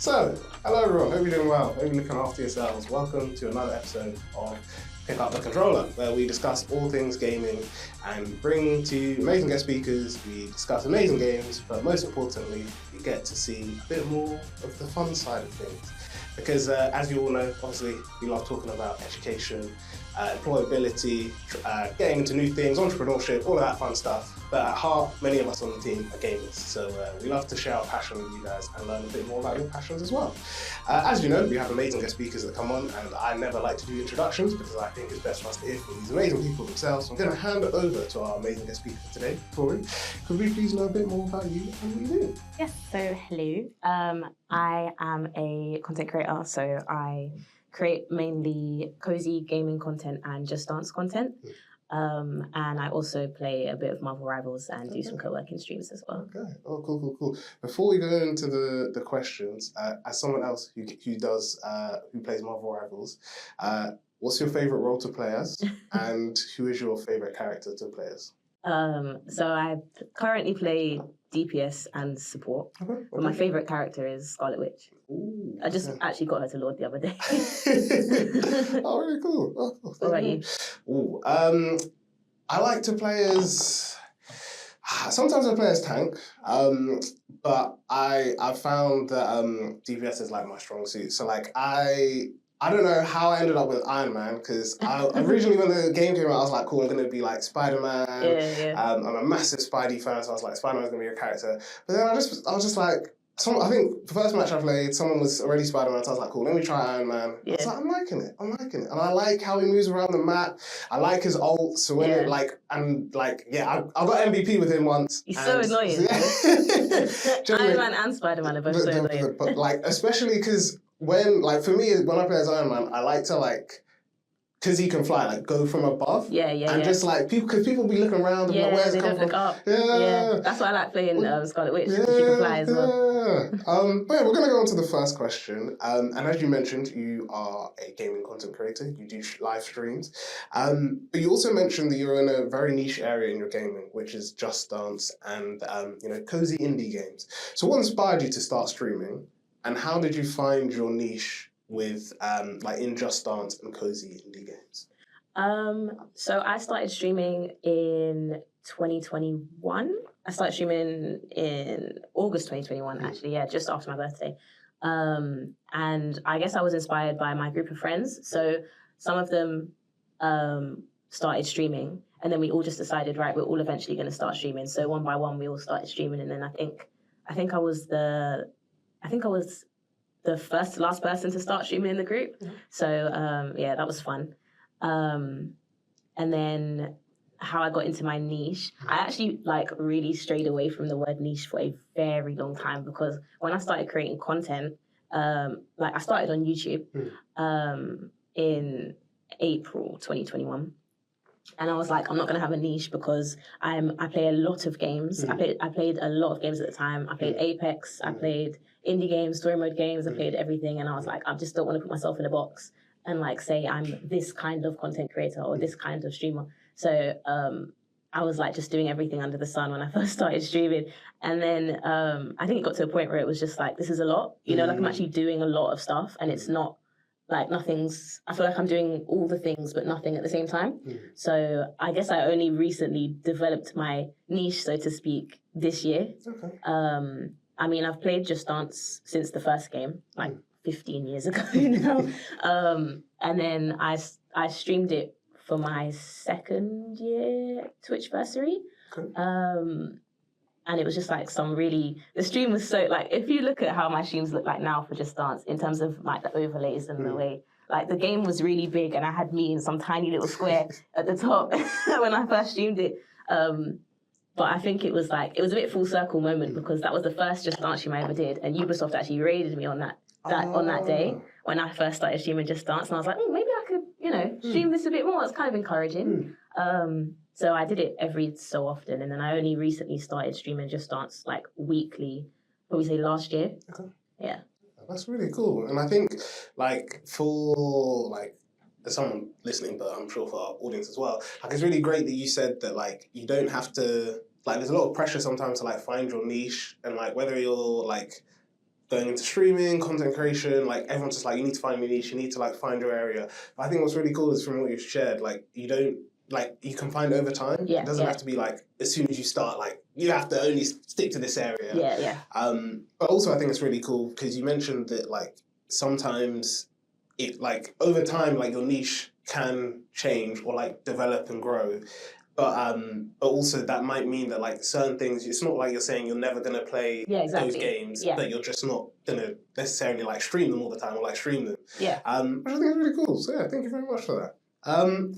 So, hello everyone, hope you're doing well, hope you're looking after yourselves. Welcome to another episode of Pick Up the Controller, where we discuss all things gaming and bring to you amazing guest speakers. We discuss amazing games, but most importantly, we get to see a bit more of the fun side of things. Because as you all know, obviously, we love talking about education, employability, getting into new things, entrepreneurship, all of that fun stuff. But at heart, many of us on the team are gamers. So we love to share our passion with you guys and learn a bit more about your passions as well. As you know, we have amazing guest speakers that come on, and I never like to do introductions because I think it's best for us to hear from these amazing people themselves. So I'm going to hand it over to our amazing guest speaker today, Tori. Could we please know a bit more about you and what you do? Yes, so hello. I am a content creator, so I create mainly cozy gaming content and Just Dance content. And I also play a bit of Marvel Rivals and do some co-working streams as well. Okay. Oh, cool. Before we go into the questions, as someone else who plays Marvel Rivals, what's your favorite role to play as, and who is your favorite character to play as? So I currently play DPS and support, but my favorite character is Scarlet Witch. Ooh, I just actually got her to Lord the other day. Oh, really cool. What about you? Ooh, I like to play as... Sometimes I play as tank, but I found that DPS is like my strong suit. So like I don't know how I ended up with Iron Man, because originally when the game came out, I was like, cool, I'm going to be like Spider-Man. Yeah. I'm a massive Spidey fan, so I was like, Spider-Man's going to be a character. But then I was just like, I think the first match I played, someone was already Spider-Man, so I was like, cool, let me try Iron Man. Yeah. I was like, I'm liking it. And I like how he moves around the map. I like his ult, so when I got MVP with him once. He's so annoying. Iron Man and Spider-Man are both so annoying. But like, especially because when I play as Iron Man, I like to because he can fly, go from above. And just because people be looking around and where's it come from? Look up. Yeah. That's why I like playing Scarlet Witch, because she can fly as well. But yeah, we're going to go on to the first question. And as you mentioned, you are a gaming content creator. You do live streams. But you also mentioned that you're in a very niche area in your gaming, which is Just Dance and cozy indie games. So what inspired you to start streaming? And how did you find your niche with in Just Dance and cozy indie games? So I started streaming in 2021. I started streaming in August 2021, actually, just after my birthday. And I guess I was inspired by my group of friends. So some of them started streaming, and then we all just decided, right, we're all eventually going to start streaming. So one by one, we all started streaming, and then I think I was the first to last person to start streaming in the group. So that was fun. And then how I got into my niche, I actually really strayed away from the word niche for a very long time, because when I started creating content, I started on YouTube in April 2021. And I was like, I'm not going to have a niche because I play a lot of games. I played a lot of games at the time. I played Apex. I played indie games, story mode games. I played everything. And I was like, I just don't want to put myself in a box and say I'm this kind of content creator or this kind of streamer. So I was just doing everything under the sun when I first started streaming. And then I think it got to a point where it was just this is a lot. I'm actually doing a lot of stuff, and it's not nothing's, I feel like I'm doing all the things but nothing at the same time. So I guess I only recently developed my niche, so to speak, this year. Okay. I've played Just Dance since the first game, 15 years ago now. And then I streamed it for my second year Twitchversary. Okay. And it was just the stream was so, if you look at how my streams look like now for Just Dance, in terms of the overlays and the way, the game was really big, and I had me in some tiny little square at the top when I first streamed it. But I think it was a bit full circle moment, because that was the first Just Dance stream I ever did, and Ubisoft actually raided me on that day when I first started streaming Just Dance, and I was like, maybe I could, stream this a bit more. It's kind of encouraging. So I did it every so often, and then I only recently started streaming Just Dance weekly, probably say last year. Okay. Yeah. That's really cool. And I think for as someone listening, but I'm sure for our audience as well, it's really great that you said that you don't have to there's a lot of pressure sometimes to find your niche, and whether you're going into streaming, content creation, like everyone's just like, you need to find your niche, you need to like find your area. But I think what's really cool is from what you've shared, like you don't, like you can find over time. Yeah, it doesn't have to be like as soon as you start, like you have to only stick to this area. Yeah. But also I think it's really cool because you mentioned that like sometimes it like over time, like your niche can change or like develop and grow. But also that might mean that like certain things, it's not like you're saying you're never gonna play those games, but you're just not gonna necessarily like stream them all the time or like stream them. Yeah. Which I think is really cool. So yeah, thank you very much for that.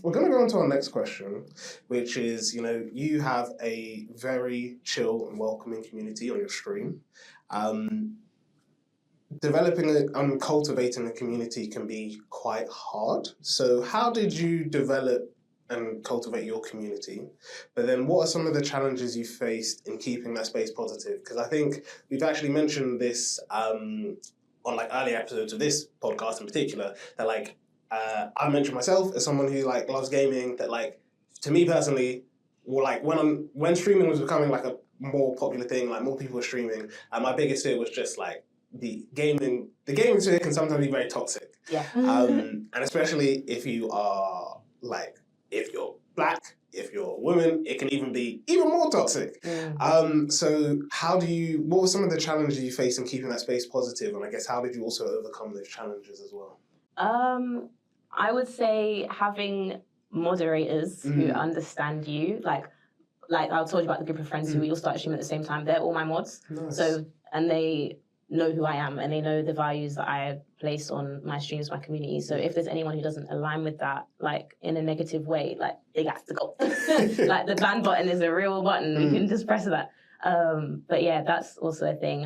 We're gonna go on to our next question, which is, you know, you have a very chill and welcoming community on your stream. Developing and cultivating a community can be quite hard. So how did you develop and cultivate your community? But then what are some of the challenges you faced in keeping that space positive? Because I think we've actually mentioned this on like earlier episodes of this podcast in particular, that like I mentioned myself as someone who like loves gaming, that like to me personally, well, like when streaming was becoming like a more popular thing, like more people were streaming, my biggest fear was just like the gaming sphere can sometimes be very toxic. Yeah. And especially if you are like, if you're black, if you're a woman, it can even be even more toxic. So what were some of the challenges you faced in keeping that space positive? And I guess how did you also overcome those challenges as well? I would say having moderators who understand you, like I told you about the group of friends who we all started streaming at the same time. They're all my mods. Nice. So, and they know who I am and they know the values that I place on my streams, my community. So if there's anyone who doesn't align with that, like in a negative way, like they got to go. Like the ban button is a real button. You can just press that. But yeah, that's also a thing.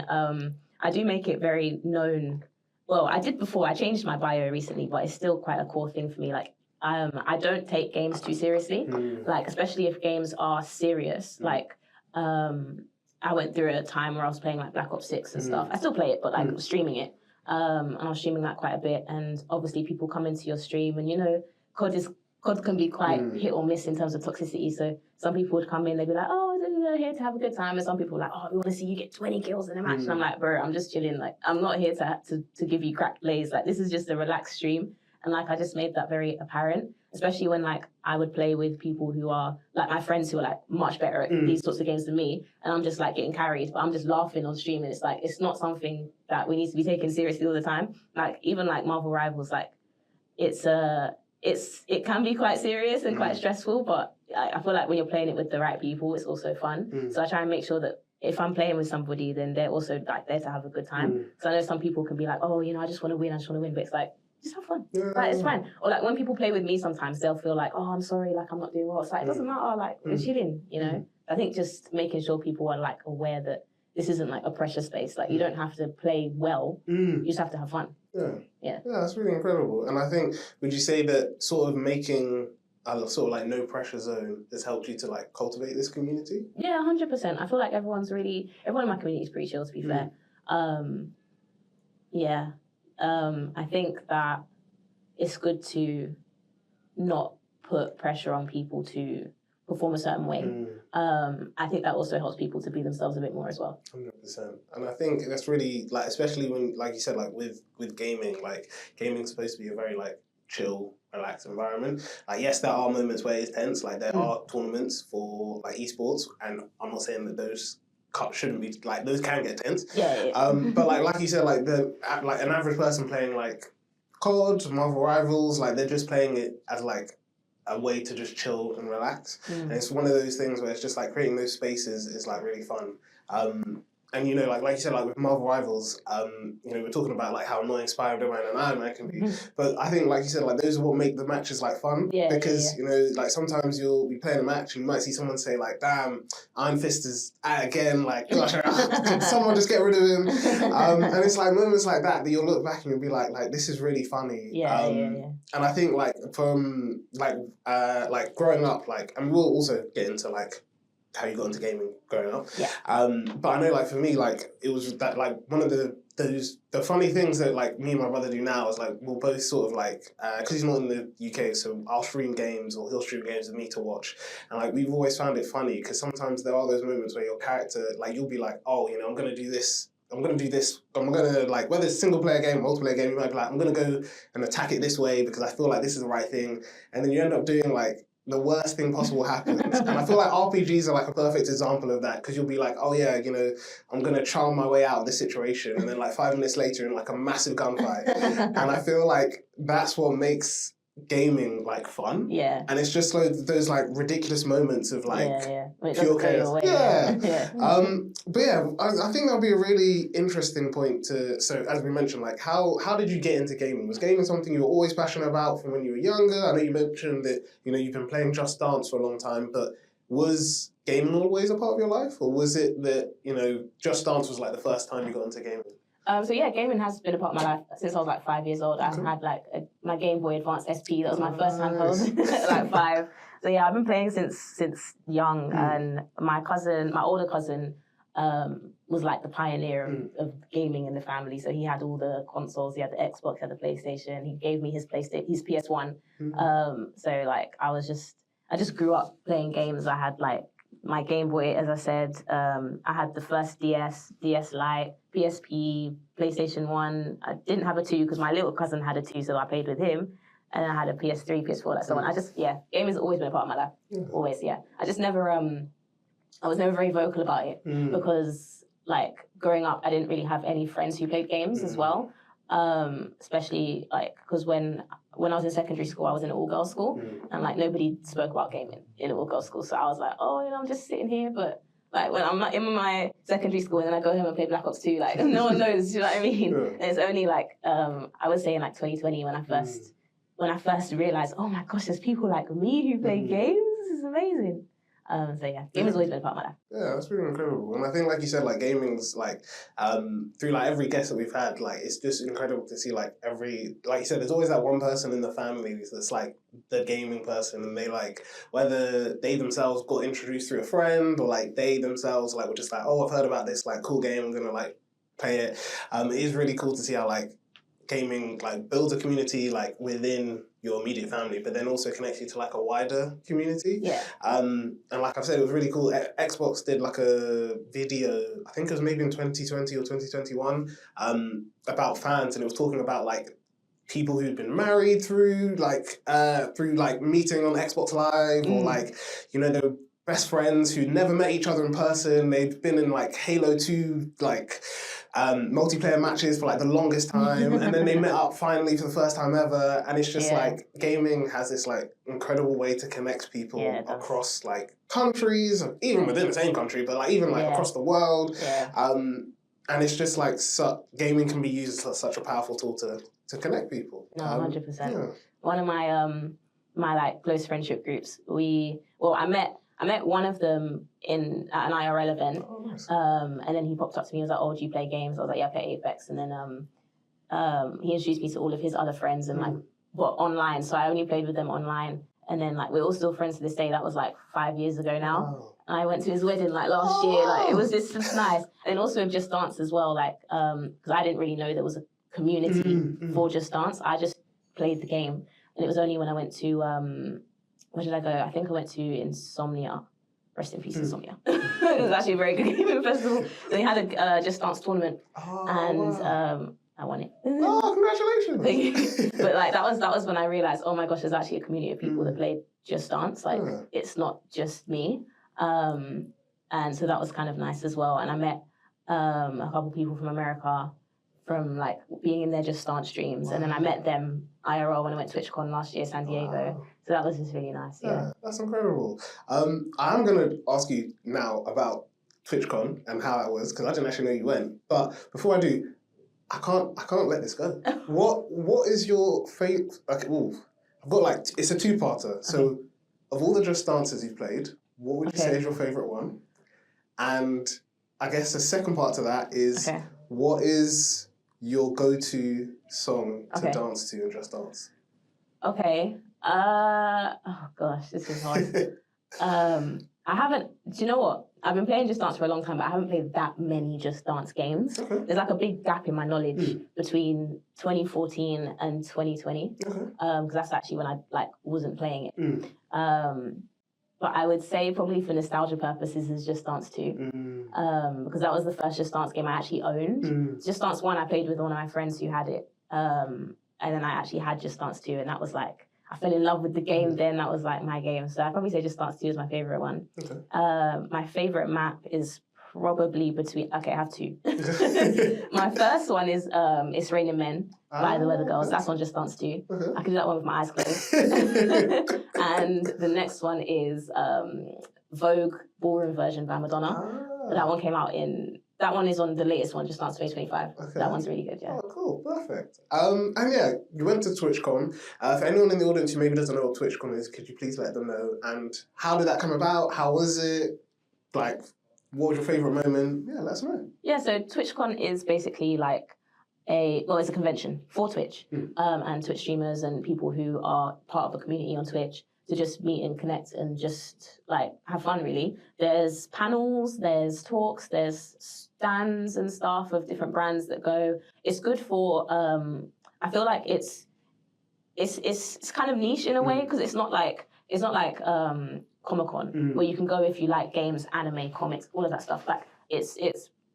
I do make it very known. Well, I did before. I changed my bio recently, but it's still quite a core thing for me. Like, I don't take games too seriously. Like, especially if games are serious. Like, I went through a time where I was playing like Black Ops 6 and stuff. I still play it, but like streaming it. And I was streaming that quite a bit. And obviously people come into your stream and, you know, COD can be quite hit or miss in terms of toxicity. So some people would come in, they'd be like, oh, they're here to have a good time. And some people are like, oh, we want to see you get 20 kills in a match. And I'm like, bro, I'm just chilling. Like, I'm not here to give you crack plays. Like, this is just a relaxed stream. And like, I just made that very apparent, especially when like I would play with people who are like my friends who are like much better at these sorts of games than me. And I'm just like getting carried, but I'm just laughing on stream. And it's like, it's not something that we need to be taken seriously all the time. Like even like Marvel Rivals, like it can be quite serious and quite stressful, but I feel like when you're playing it with the right people, it's also fun. So I try and make sure that if I'm playing with somebody, then they're also like there to have a good time. So I know some people can be like, oh, you know, I just want to win, but it's like, just have fun. Like, it's fine. Or like when people play with me sometimes, they'll feel like, oh, I'm sorry, like I'm not doing well. It's like, it doesn't matter, like we're chilling, you know? I think just making sure people are like aware that this isn't like a pressure space. Like you don't have to play well, you just have to have fun. Yeah, that's really incredible. And I think, would you say that sort of making a sort of like no pressure zone has helped you to like cultivate this community? Yeah, 100%. I feel like everyone in my community is pretty chill, to be fair. I think that it's good to not put pressure on people to perform a certain way. I think that also helps people to be themselves a bit more as well. 100%. And I think that's really, like, especially when, like you said, like with gaming, like gaming's supposed to be a very like chill, relaxed environment. Like, yes, there are moments where it's tense. Like there are tournaments for like esports, and I'm not saying that those shouldn't be, like, those can get tense. But like you said, like an average person playing like COD, Marvel Rivals, like they're just playing it as like a way to just chill and relax. And it's one of those things where it's just like creating those spaces is like really fun. And you know, like you said, like with Marvel Rivals, you know, we're talking about like how annoying Spider-Man and Iron Man can be. But I think, like you said, like those are what make the matches like fun. Because you know, like sometimes you'll be playing a match and you might see someone say like, "Damn, Iron Fist is out again." Like, could someone just get rid of him? And it's like moments like that you'll look back and you'll be like this is really funny. And I think like from like growing up, like, and we'll also get into like how you got into gaming growing up. But I know, like, for me, like, it was that, like, one of the funny things that, like, me and my brother do now is, like, we'll both sort of, like, because he's not in the UK, so I'll stream games or he'll stream games with me to watch. And, like, we've always found it funny because sometimes there are those moments where your character, like, you'll be like, oh, you know, I'm going to do this I'm gonna do this. I'm gonna like whether it's a single player game, multiplayer game. You might be like, I'm gonna go and attack it this way because I feel like this is the right thing, and then you end up doing like the worst thing possible happens. And I feel like RPGs are like a perfect example of that because you'll be like, oh yeah, you know, I'm gonna charm my way out of this situation, and then like 5 minutes later in like a massive gunfight. And I feel like that's what makes gaming like fun. Yeah. And it's just like those like ridiculous moments of like When it pure doesn't go your chaos. way, Yeah. But yeah, I think that'll be a really interesting point to. So as we mentioned, like how did you get into gaming? Was gaming something you were always passionate about from when you were younger? I know you mentioned that you know you've been playing Just Dance for a long time, but was gaming always a part of your life, or was it that you know Just Dance was like the first time you got into gaming? So yeah, gaming has been a part of my life since I was like 5 years old. I had like my Game Boy Advance SP. That was my first handheld, like 5. So yeah, I've been playing since young. And my older cousin, was like the pioneer of gaming in the family. So he had all the consoles. He had the Xbox, he had the PlayStation. He gave me his PS1. So like I just grew up playing games. I had like my Game Boy, as I said. I had the first DS, DS Lite, PSP, PlayStation 1. I didn't have a 2 because my little cousin had a 2, so I played with him. And I had a PS3, PS4, like so on. Gaming's always been a part of my life. Always, yeah. I just never, I was never very vocal about it because, like, growing up, I didn't really have any friends who played games as well. Especially, like, because when I was in secondary school, I was in an all-girls school, and, like, nobody spoke about gaming in an all-girls school. So I was like, oh, you know, I'm just sitting here, but... Like, when I'm in my secondary school and then I go home and play Black Ops 2, like, no one knows, you know what I mean? And it's only, like, I would say in, like, 2020 when I first realized, oh my gosh, there's people like me who play games. This is amazing. So yeah, gaming's always been a part of my life. Yeah, that's really incredible. And I think, like you said, like gaming's like through like every guest that we've had, like it's just incredible to see like like you said, there's always that one person in the family that's like the gaming person, and they like whether they themselves got introduced through a friend or like they themselves like were just like, oh, I've heard about this like cool game, I'm gonna like play it. It is really cool to see how like gaming like builds a community like within your immediate family, but then also connects you to like a wider community. Yeah. And like I've said, it was really cool. Xbox did like a video, I think it was maybe in 2020 or 2021, about fans, and it was talking about like people who'd been married through like meeting on Xbox Live, or like, you know, they were best friends who never met each other in person. They'd been in like Halo 2 like multiplayer matches for like the longest time, and then they met up finally for the first time ever. And it's just like gaming has this like incredible way to connect people across like countries, even within the same country, but like even like across the world. And it's just like gaming can be used as such a powerful tool to connect people. No, 100%. One of my like close friendship groups, I met one of them at an IRL event, and then he popped up to me and was like, oh, do you play games? I was like, yeah, I play Apex. And then he introduced me to all of his other friends and like, online. So I only played with them online. And then like, we're all still friends to this day. That was like 5 years ago now. And I went to his wedding like last year. Like, it was just nice. And also with Just Dance as well, like, because I didn't really know there was a community for Just Dance. I just played the game. And it was only when I went to... where did I go? I think I went to Insomnia. Rest in peace, Insomnia. It was actually a very good gaming festival. They had a Just Dance tournament, and I won it. Oh, congratulations! But like that was when I realized, oh my gosh, there's actually a community of people that played Just Dance. Like it's not just me, and so that was kind of nice as well. And I met a couple people from America, from like being in their Just Dance streams, and then I met them IRL when I went to TwitchCon last year, San Diego. So that was just really nice. Yeah, that's incredible. I'm gonna ask you now about TwitchCon and how it was, because I didn't actually know you went. But before I do, I can't let this go. What is your favorite? Okay, I've got like it's a 2-parter. So of all the Just Dances you've played, what would you say is your favorite one? And I guess the second part to that is what is your go-to song to dance to in Just Dance? Okay. Oh gosh, this is hard. I haven't. Do you know what? I've been playing Just Dance for a long time, but I haven't played that many Just Dance games. There's like a big gap in my knowledge between 2014 and 2020, because that's actually when I like wasn't playing it. but I would say probably for nostalgia purposes is Just Dance 2. Because that was the first Just Dance game I actually owned. Just Dance 1 I played with one of my friends who had it. And then I actually had Just Dance 2, and that was like, I fell in love with the game then. That was like my game. So I'd probably say Just Dance 2 is my favourite one. Okay. My favourite map is probably between, okay, I have two. My first one is It's Raining Men by the Weather Girls. That's on Just Dance 2. I can do that one with my eyes closed. And the next one is Vogue Ballroom version by Madonna. That one came out that one is on the latest one, Just Dance 2025. Okay. That one's really good, yeah. Oh, cool. Perfect. And yeah, you went to TwitchCon. For anyone in the audience who maybe doesn't know what TwitchCon is, could you please let them know? And how did that come about? How was it? Like, what was your favourite moment? Yeah, let us know. Yeah, so TwitchCon is basically like it's a convention for Twitch and Twitch streamers and people who are part of a community on Twitch to just meet and connect and just like have fun, really. There's panels, there's talks, there's stands and stuff of different brands that go. It's good for, I feel like it's kind of niche in a way, because it's not like Comic-Con where you can go if you like games, anime, comics, all of that stuff. Like it's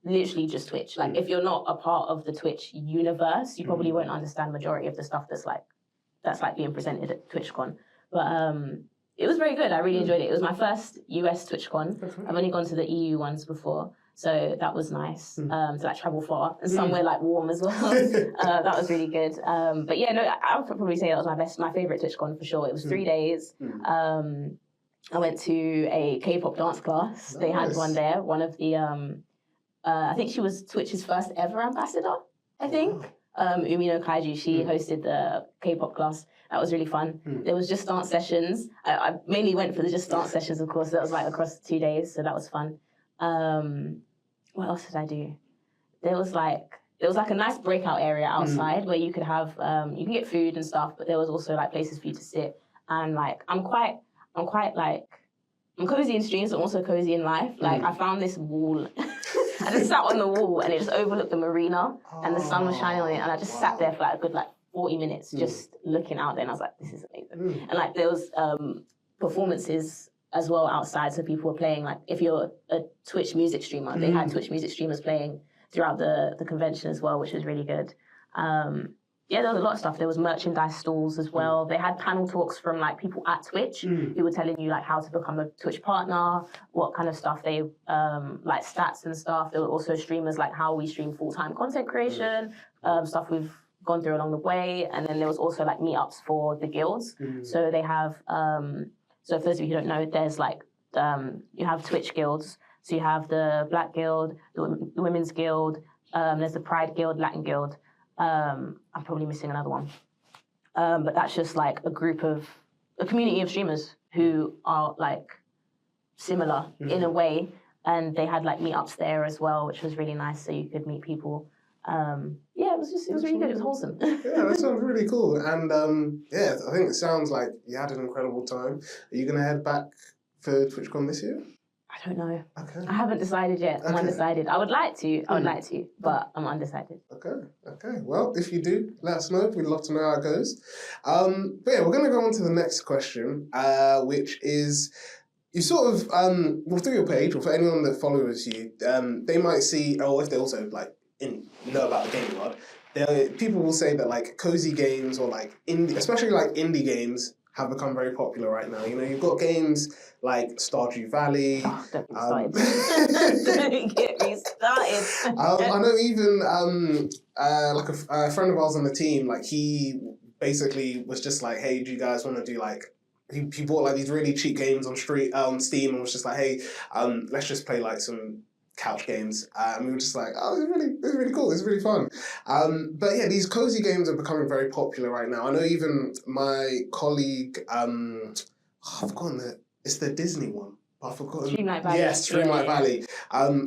literally just Twitch. Like if you're not a part of the Twitch universe, you probably won't understand majority of the stuff that's being presented at TwitchCon. But it was very good. I really enjoyed it. It was my first US TwitchCon. I've only gone to the EU ones before, so that was nice. To like travel far and somewhere like warm as well. That was really good. But yeah, no, I would probably say that was my favorite TwitchCon for sure. It was 3 days. I went to a K-pop dance class. Nice. They had one there. One of the I think she was Twitch's first ever ambassador. I think. Umino Kaiji, she hosted the K-pop class. That was really fun. There was Just Dance sessions. I mainly went for the Just Dance sessions, of course. That was like across 2 days, so that was fun. What else did I do? There was like a nice breakout area outside where you could have you can get food and stuff, but there was also like places for you to sit. And like I'm cozy in streams, but I'm also cozy in life. Like I found this wall. I just sat on the wall and it just overlooked the marina and the sun was shining on it, and I just sat there for like a good 40 minutes just looking out there, and I was like, this is amazing. And like there was performances as well outside, so people were playing, like if you're a Twitch music streamer, they had Twitch music streamers playing throughout the convention as well, which was really good. Yeah, there was a lot of stuff. There was merchandise stalls as well. They had panel talks from like people at Twitch who were telling you like how to become a Twitch partner, what kind of stuff they like stats and stuff. There were also streamers like how we stream full-time content creation, stuff we've gone through along the way. And then there was also like meetups for the guilds. So they have so for those of you who don't know, there's like you have Twitch guilds. So you have the Black Guild, the Women's Guild, there's the Pride Guild, Latin Guild. I'm probably missing another one. But that's just like a community of streamers who are like similar in a way. And they had like meetups there as well, which was really nice. So you could meet people. Yeah, it was really good. It was wholesome. Yeah, that sounds really cool. And yeah, I think it sounds like you had an incredible time. Are you going to head back for TwitchCon this year? I don't know. Okay. I haven't decided yet. I'm undecided. I would like to, but I'm undecided. Okay. Well, if you do, let us know. We'd love to know how it goes. But yeah, we're going to go on to the next question, which is, you sort of, well, through your page, or for anyone that follows you, they might see, or if they also know about the gaming world, people will say that like cozy games or like especially like indie games have become very popular right now. You know, you've got games like Stardew Valley. Oh, don't get me started. I know even like a friend of ours on the team, like he basically was just like, hey, do you guys want to do like, he bought like these really cheap games on Steam and was just like, hey, let's just play like some couch games, and we were just like, oh, this is really cool, this is really fun. But yeah, these cozy games are becoming very popular right now. I know even my colleague, I've forgotten it's the Disney one. I've forgotten. Streamlight Valley. Yes, Streamlight Valley.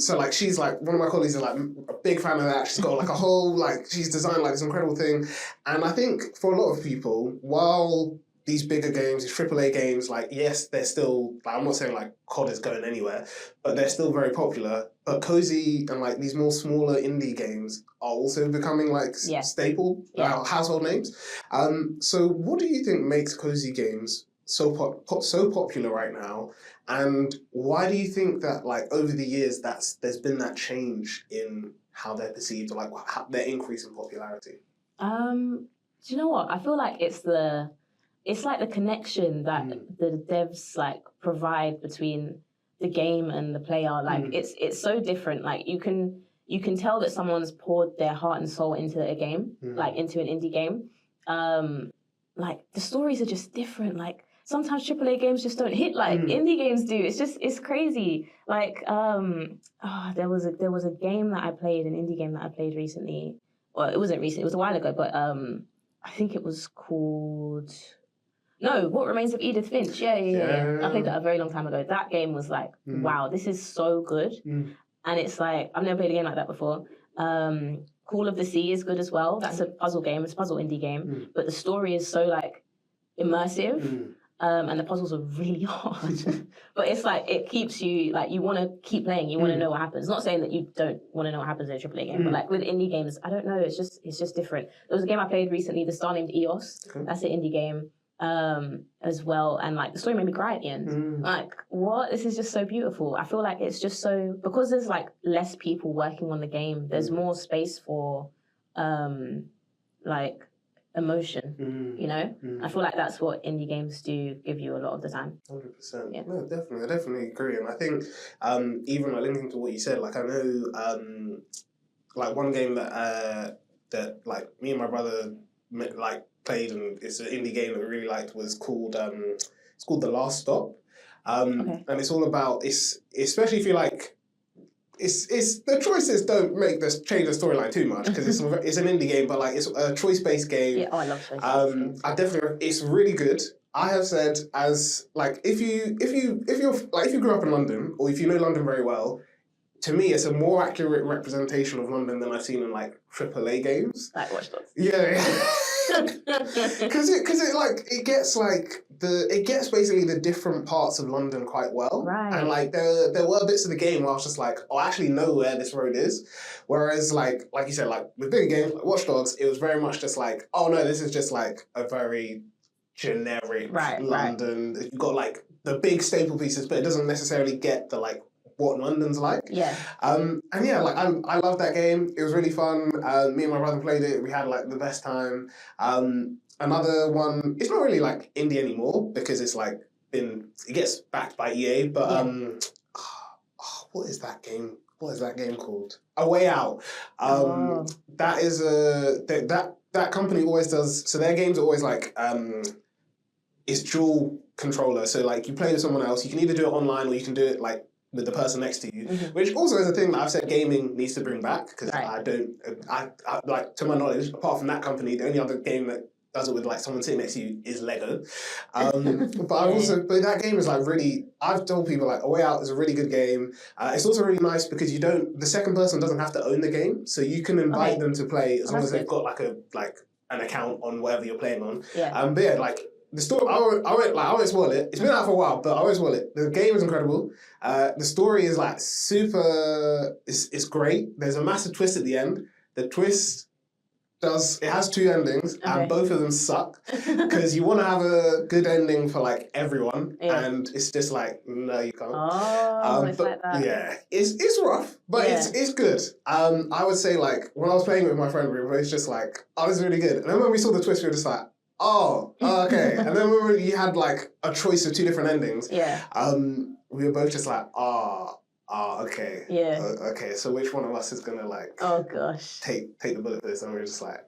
So like she's like, one of my colleagues is like a big fan of that. She's got like a whole, like she's designed like this incredible thing. And I think for a lot of people, while these bigger games, these AAA games, like, yes, they're still, like, I'm not saying like COD is going anywhere, but they're still very popular. But cozy and like these more smaller indie games are also becoming like staple household names. So what do you think makes cozy games so popular right now? And why do you think that, like, over the years, there's been that change in how they're perceived, or like their increase in popularity? Do you know what? I feel like it's like the connection that the devs like provide between the game and the player. Like it's so different. Like you can tell that someone's poured their heart and soul into a game, like into an indie game. Like the stories are just different. Like sometimes AAA games just don't hit like indie games do. It's crazy. Like there was a game that I played, an indie game that I played recently. Well, it wasn't recent. It was a while ago, but I think it was called What Remains of Edith Finch. Yeah. I played that a very long time ago. That game was like, wow, this is so good. And it's like, I've never played a game like that before. Call of the Sea is good as well. That's a puzzle game. It's a puzzle indie game. But the story is so like immersive. And the puzzles are really hard. But it's like, it keeps you, like, you want to keep playing. You want to know what happens. Not saying that you don't want to know what happens in a AAA game, but like with indie games, I don't know. It's just different. There was a game I played recently, The Star Named Eos. That's an indie game as well. And like the story made me cry at the end. Like, what? This is just so beautiful. I feel like it's just so, because there's like less people working on the game, there's more space for like emotion, you know? I feel like that's what indie games do give you a lot of the time. 100%. Yeah. No, definitely. I definitely agree. And I think even like linking to what you said, like I know like one game that like me and my brother like played, and it's an indie game that we really liked, was called it's called The Last Stop. And it's all about, it's especially if you like, it's the choices don't change the storyline too much, because it's an indie game, but like it's a choice-based game. Yeah, I love choice-based. I definitely, it's really good. I have said, as like if you grew up in London, or if you know London very well, to me it's a more accurate representation of London than I've seen in like AAA games. Like Watch Dogs. Yeah. Because it gets basically the different parts of London quite well, right? And like there were bits of the game where I was just like, oh, I actually know where this road is. Whereas like you said, like with bigger games like Watch Dogs, it was very much just like, oh no, this is just like a very generic London. Right. You've got like the big staple pieces, but it doesn't necessarily get the like what London's like. Yeah. And yeah, like I love that game. It was really fun. Me and my brother played it. We had like the best time. Another one, it's not really like indie anymore, because it's like it gets backed by EA, but what is that game? What is that game called? A Way Out. That is that company always does, so their games are always like it's dual controller. So like you play with someone else, you can either do it online or you can do it like with the person next to you, which also is a thing that I've said gaming needs to bring back, because I like, to my knowledge, apart from that company, the only other game that does it with like someone sitting next to you is Lego. But but that game is like really, I've told people like A Way Out is a really good game. It's also really nice because the second person doesn't have to own the game, so you can invite them to play as long as they've got like an account on whatever you're playing on. But yeah, like the story, I won't spoil it. It's been out for a while, but I won't spoil it. The game is incredible. The story is like super. It's great. There's a massive twist at the end. The twist has two endings, and both of them suck, because you want to have a good ending for like everyone, and it's just like, no, you can't. It's like that. Yeah, it's rough, but it's good. I would say like when I was playing with my friend, we were both just like, oh, this is really good. And then when we saw the twist, we were just like, oh, okay. And then when you had like a choice of two different endings, we were both just like, okay. Yeah. Okay, so which one of us is gonna like take the bullet for this? And we were just like,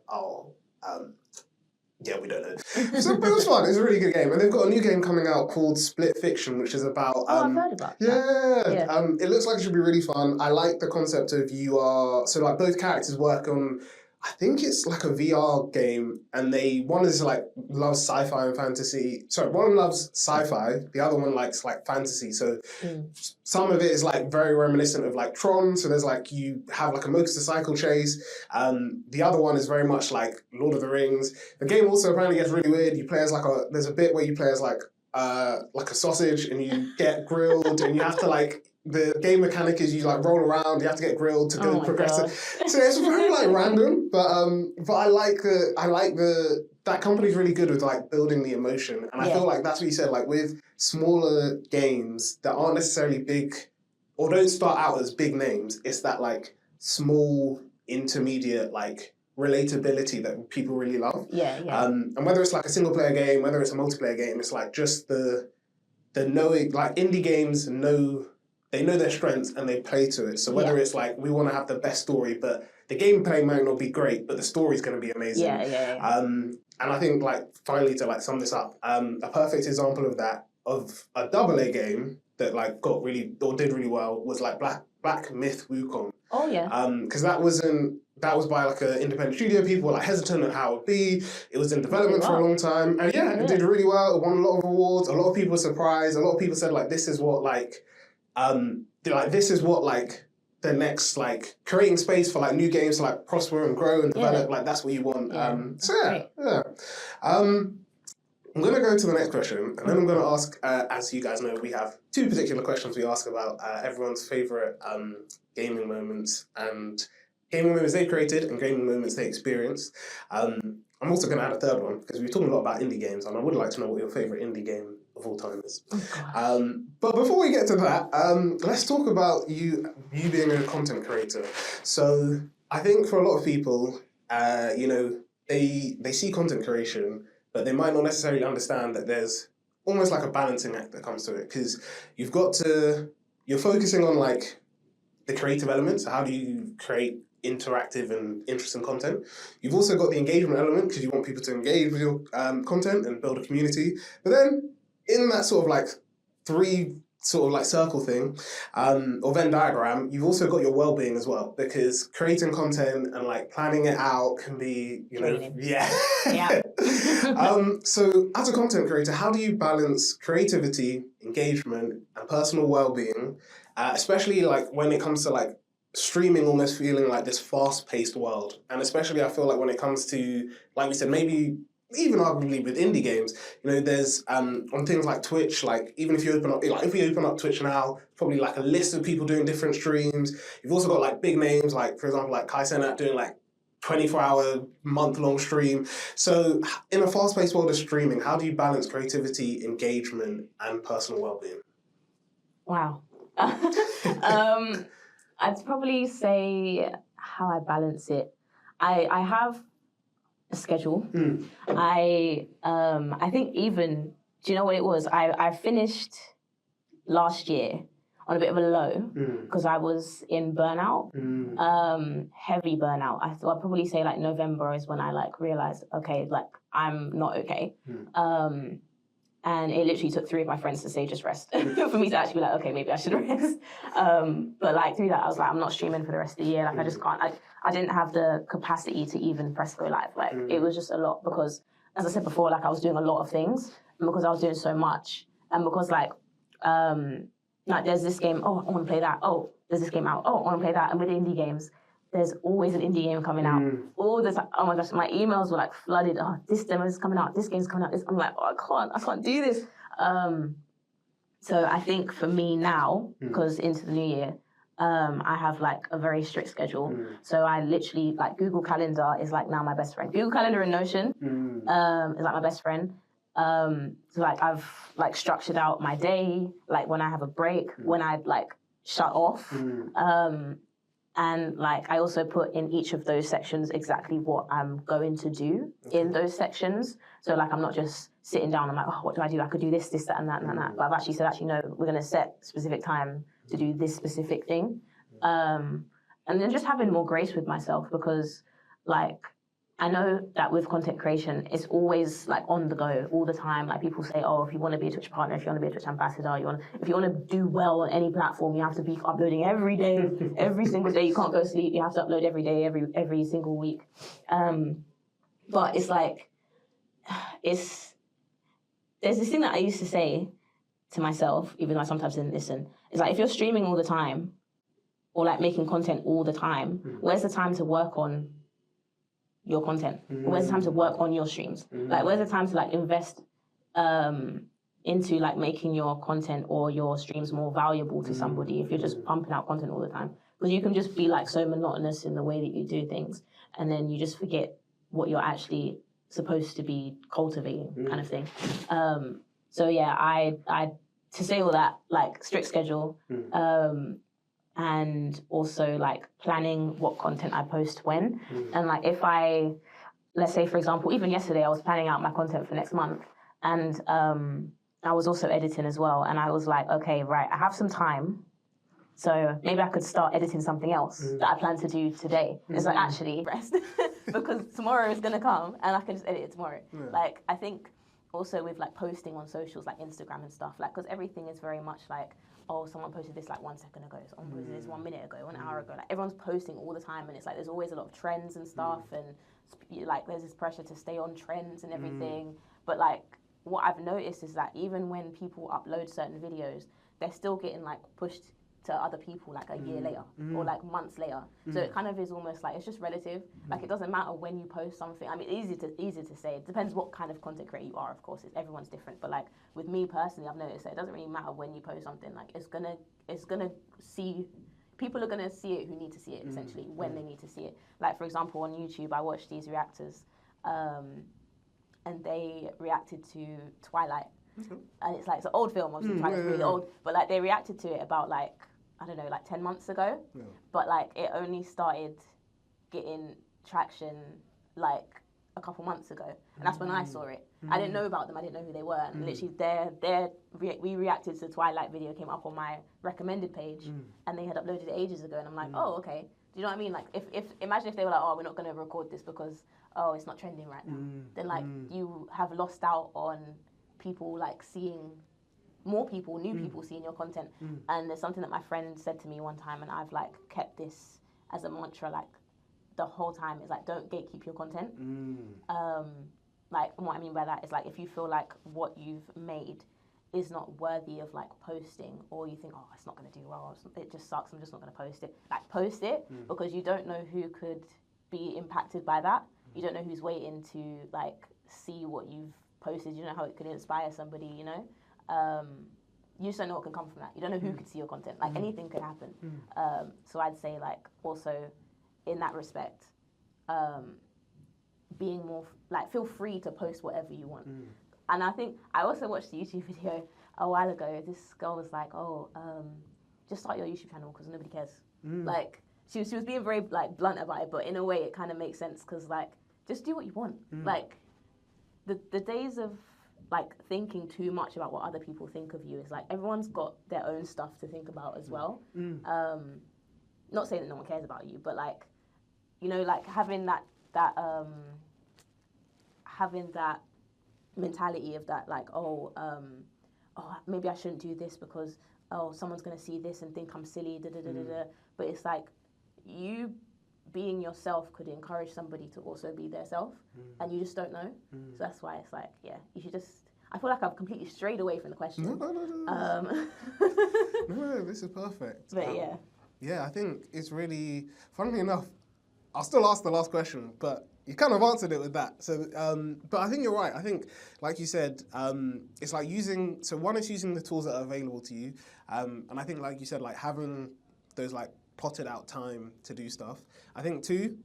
yeah, we don't know. So but it was fun. It was a really good game. And they've got a new game coming out called Split Fiction, which is about I've heard about that. Yeah. It looks like it should be really fun. I like the concept of so like both characters work on, I think it's like a VR game, and one is like loves sci-fi and fantasy. Sorry, one loves sci-fi, the other one likes like fantasy. So some of it is like very reminiscent of like Tron. So there's like, you have like a motorcycle chase. The other one is very much like Lord of the Rings. The game also apparently gets really weird. You play as there's a bit where you play as like a sausage, and you get grilled, and you have to like the game mechanic is you like roll around, you have to get grilled to go progressive. God. So it's very like random, but I like that company's really good with like building the emotion, and I feel like that's what you said. Like with smaller games that aren't necessarily big or don't start out as big names, it's that like small intermediate like relatability that people really love. And whether it's like a single player game, whether it's a multiplayer game, it's like just the knowing, like indie games they know their strengths and they play to it. So whether it's like we want to have the best story, but the gameplay might not be great, but the story's going to be amazing. And I think like finally to like sum this up, a perfect example of that, of a AA game that like got really or did really well was like Black Myth Wukong. Because that was by like an independent studio. People were like hesitant on how it would be. It was in development for a long time, and it did really well. It won a lot of awards. A lot of people were surprised. A lot of people said like this is what the next like creating space for like new games to like prosper and grow and develop. Like that's what you want. I'm going to go to the next question, and then I'm going to ask, as you guys know, we have two particular questions we ask about everyone's favourite gaming moments and gaming moments they created and gaming moments they experienced. I'm also going to add a third one, because we're talking a lot about indie games, and I would like to know what your favourite indie game of all time is. But before we get to that, let's talk about you being a content creator. So I think for a lot of people, they see content creation, but they might not necessarily understand that there's almost like a balancing act that comes to it, because you're focusing on like the creative elements. How do you create interactive and interesting content? You've also got the engagement element, because you want people to engage with your content and build a community. But then in that sort of like three sort of like circle thing or Venn diagram, you've also got your well-being as well, because creating content and like planning it out can be, so as a content creator, how do you balance creativity, engagement, and personal well-being, especially like when it comes to like streaming almost feeling like this fast-paced world? And especially I feel like when it comes to, like we said, maybe even arguably with indie games, there's on things like Twitch, like even if you open up, like if we open up Twitch now, probably like a list of people doing different streams. You've also got like big names, like for example, like Kai Cenat doing like 24-hour, month-long stream. So in a fast-paced world of streaming, how do you balance creativity, engagement, and personal well-being? Wow. I'd probably say how I balance it. I have a schedule. I think even, do you know what it was? I finished last year on a bit of a low because I was in burnout, heavy burnout. I'd probably say like November is when I like realized, okay, like I'm not okay. And it literally took 3 of my friends to say just rest for me to actually be like, okay, maybe I should rest. But like through that, I was like, I'm not streaming for the rest of the year. Like I just can't. I didn't have the capacity to even press go live. Like it was just a lot because, as I said before, like I was doing a lot of things, and because I was doing so much, and because like there's this game. Oh, I want to play that. Oh, there's this game out. Oh, I want to play that. And with indie games, there's always an indie game coming out. All the time. Oh my gosh, my emails were like flooded. Oh, this demo is coming out. This game's coming out. I'm like, oh, I can't do this. So I think for me now, because into the new year, I have like a very strict schedule. So I literally like Google Calendar is like now my best friend. Google Calendar and Notion is like my best friend. So like I've like structured out my day, like when I have a break, when I like shut off. And like I also put in each of those sections exactly what I'm going to do in those sections. So like I'm not just sitting down, I'm like, oh, what do? I could do this, that, and that, and that. But I've actually said, no, we're going to set specific time to do this specific thing. And then just having more grace with myself, because like I know that with content creation, it's always like on the go all the time. Like people say, oh, if you want to be a Twitch partner, if you want to be a Twitch ambassador, if you want to do well on any platform, you have to be uploading every day, every single day. You can't go to sleep. You have to upload every day, every single week. But it's like, there's this thing that I used to say to myself, even though I sometimes didn't listen. It's like, if you're streaming all the time or like making content all the time, where's the time to work on your content? Where's the time to work on your streams? Like, where's the time to like invest into like making your content or your streams more valuable to somebody if you're just pumping out content all the time. Because you can just be like so monotonous in the way that you do things, and then you just forget what you're actually supposed to be cultivating, kind of thing. So yeah, I to say all that, like strict schedule, and also like planning what content I post when, and like if let's say for example, even yesterday I was planning out my content for next month, and I was also editing as well, and I was like, okay, right, I have some time. So maybe I could start editing something else that I plan to do today. It's like, actually, rest. Because tomorrow is going to come and I can just edit it tomorrow. Yeah. Like, I think also with like posting on socials, like Instagram and stuff, like, because everything is very much like, oh, someone posted this like 1 second ago, someone posted this 1 minute ago, 1 hour ago. Like, everyone's posting all the time, and it's like there's always a lot of trends and stuff, and like there's this pressure to stay on trends and everything. But like, what I've noticed is that even when people upload certain videos, they're still getting like pushed to other people like a year later or like months later. So it kind of is almost like it's just relative. Like, it doesn't matter when you post something. I mean, easy to say. It depends what kind of content creator you are, of course. Everyone's different. But like with me personally, I've noticed that it doesn't really matter when you post something. Like, it's gonna see. People are gonna see it who need to see it essentially when they need to see it. Like, for example, on YouTube, I watched these reactors, and they reacted to Twilight. And it's like, it's an old film, obviously, Twilight's really old, but like they reacted to it about like, I don't know, like 10 months ago. Yeah. But like it only started getting traction like a couple months ago. And that's when I saw it. I didn't know about them, I didn't know who they were. And literally we reacted to the Twilight video, came up on my recommended page, and they had uploaded it ages ago. And I'm like, oh, okay. Do you know what I mean? Like, if imagine if they were like, oh, we're not going to record this because, oh, it's not trending right now. Then like you have lost out on people like seeing more people, new people seeing your content. And there's something that my friend said to me one time, and I've like kept this as a mantra like the whole time. Is like, don't gatekeep your content. Like, and what I mean by that is like, if you feel like what you've made is not worthy of like posting, or you think, oh, it's not going to do well, it just sucks, I'm just not going to post it. Like, post it, because you don't know who could be impacted by that. You don't know who's waiting to like see what you've posted. You don't know how it could inspire somebody, you know? You just don't know what can come from that. You don't know who could see your content. Like, anything could happen. So I'd say, like, also in that respect, being more, like, feel free to post whatever you want. And I think, I also watched a YouTube video a while ago. This girl was like, oh, just start your YouTube channel because nobody cares. Like, she was being very, like, blunt about it, but in a way it kind of makes sense because, like, just do what you want. Like, the days of like thinking too much about what other people think of you is like, everyone's got their own stuff to think about as well. Not saying that no one cares about you, but like, you know, like having that mentality of that, like, oh, maybe I shouldn't do this because, oh, someone's gonna see this and think I'm silly, But it's like, you being yourself could encourage somebody to also be their self, and you just don't know. So that's why it's like, yeah, you should just. I feel like I've completely strayed away from the question. No. No, this is perfect. But yeah. Yeah, I think it's really, funnily enough, I'll still ask the last question, but you kind of answered it with that. So, but I think you're right. I think, like you said, it's like one is using the tools that are available to you. And I think, like you said, like having those like potted out time to do stuff. I think too,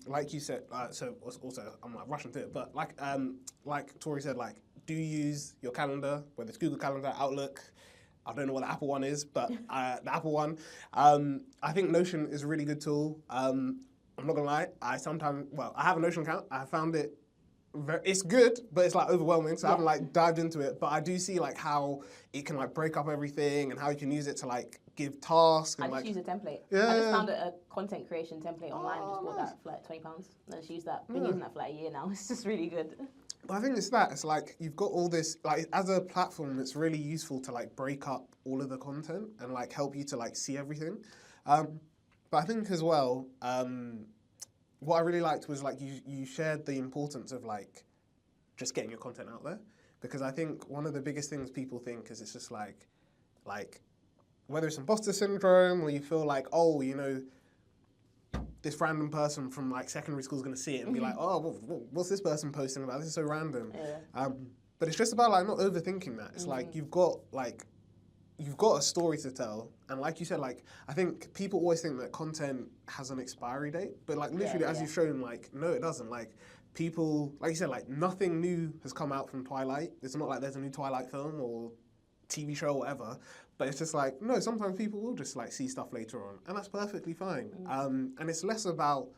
like you said, so also I'm like rushing through it, but like Tori said, like do use your calendar, whether it's Google Calendar, Outlook. I don't know what the Apple one is, but the Apple one. I think Notion is a really good tool. I'm not gonna lie, I have a Notion account. I found it it's good, but it's like overwhelming, so I haven't like dived into it. But I do see like how it can like break up everything and how you can use it to like give tasks. And, I just use a template. Yeah. I just found a content creation template online. Just bought that for like £20. And I just used that. Been using that for like a year now. It's just really good. But I think it's that. It's like you've got all this like as a platform. It's really useful to like break up all of the content and like help you to like see everything. But I think as well. What I really liked was like you shared the importance of like just getting your content out there, because I think one of the biggest things people think is it's just like whether it's imposter syndrome or you feel like, oh, you know, this random person from like secondary school is going to see it and be like, oh, what's this person posting about? This is so random. Yeah. But it's just about like not overthinking that. It's like you've got a story to tell, and like you said, like I think people always think that content has an expiry date, but like literally as you've shown, like no, it doesn't. Like people, like you said, like nothing new has come out from Twilight. It's not like there's a new Twilight film or TV show or whatever, but it's just like no. Sometimes people will just like see stuff later on, and that's perfectly fine. And it's less about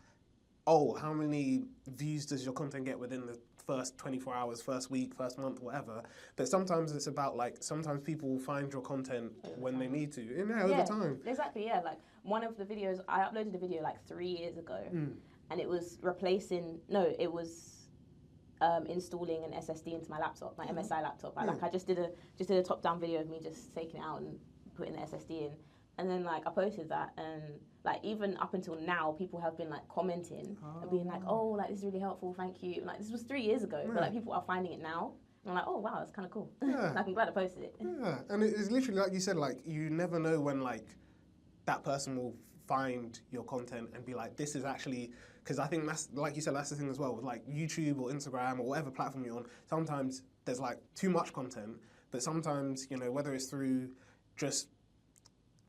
how many views does your content get within the first 24 hours, first week, first month, whatever. But sometimes it's about like, sometimes people will find your content when they need to. Over time. Exactly, yeah. Like one of the videos, I uploaded a video like 3 years ago and it was installing an SSD into my laptop, my MSI laptop. I just did a top-down video of me just taking it out and putting the SSD in. And then like I posted that, and like even up until now, people have been like commenting and being like, "Oh, like this is really helpful, thank you." And, like this was 3 years ago, but like people are finding it now. And I'm like, "Oh wow, that's kind of cool." Like, I'm glad I posted it. Yeah, and it's literally like you said, like you never know when like that person will find your content and be like, "This is actually," because I think that's like you said, that's the thing as well with like YouTube or Instagram or whatever platform you're on. Sometimes there's like too much content, but sometimes whether it's through just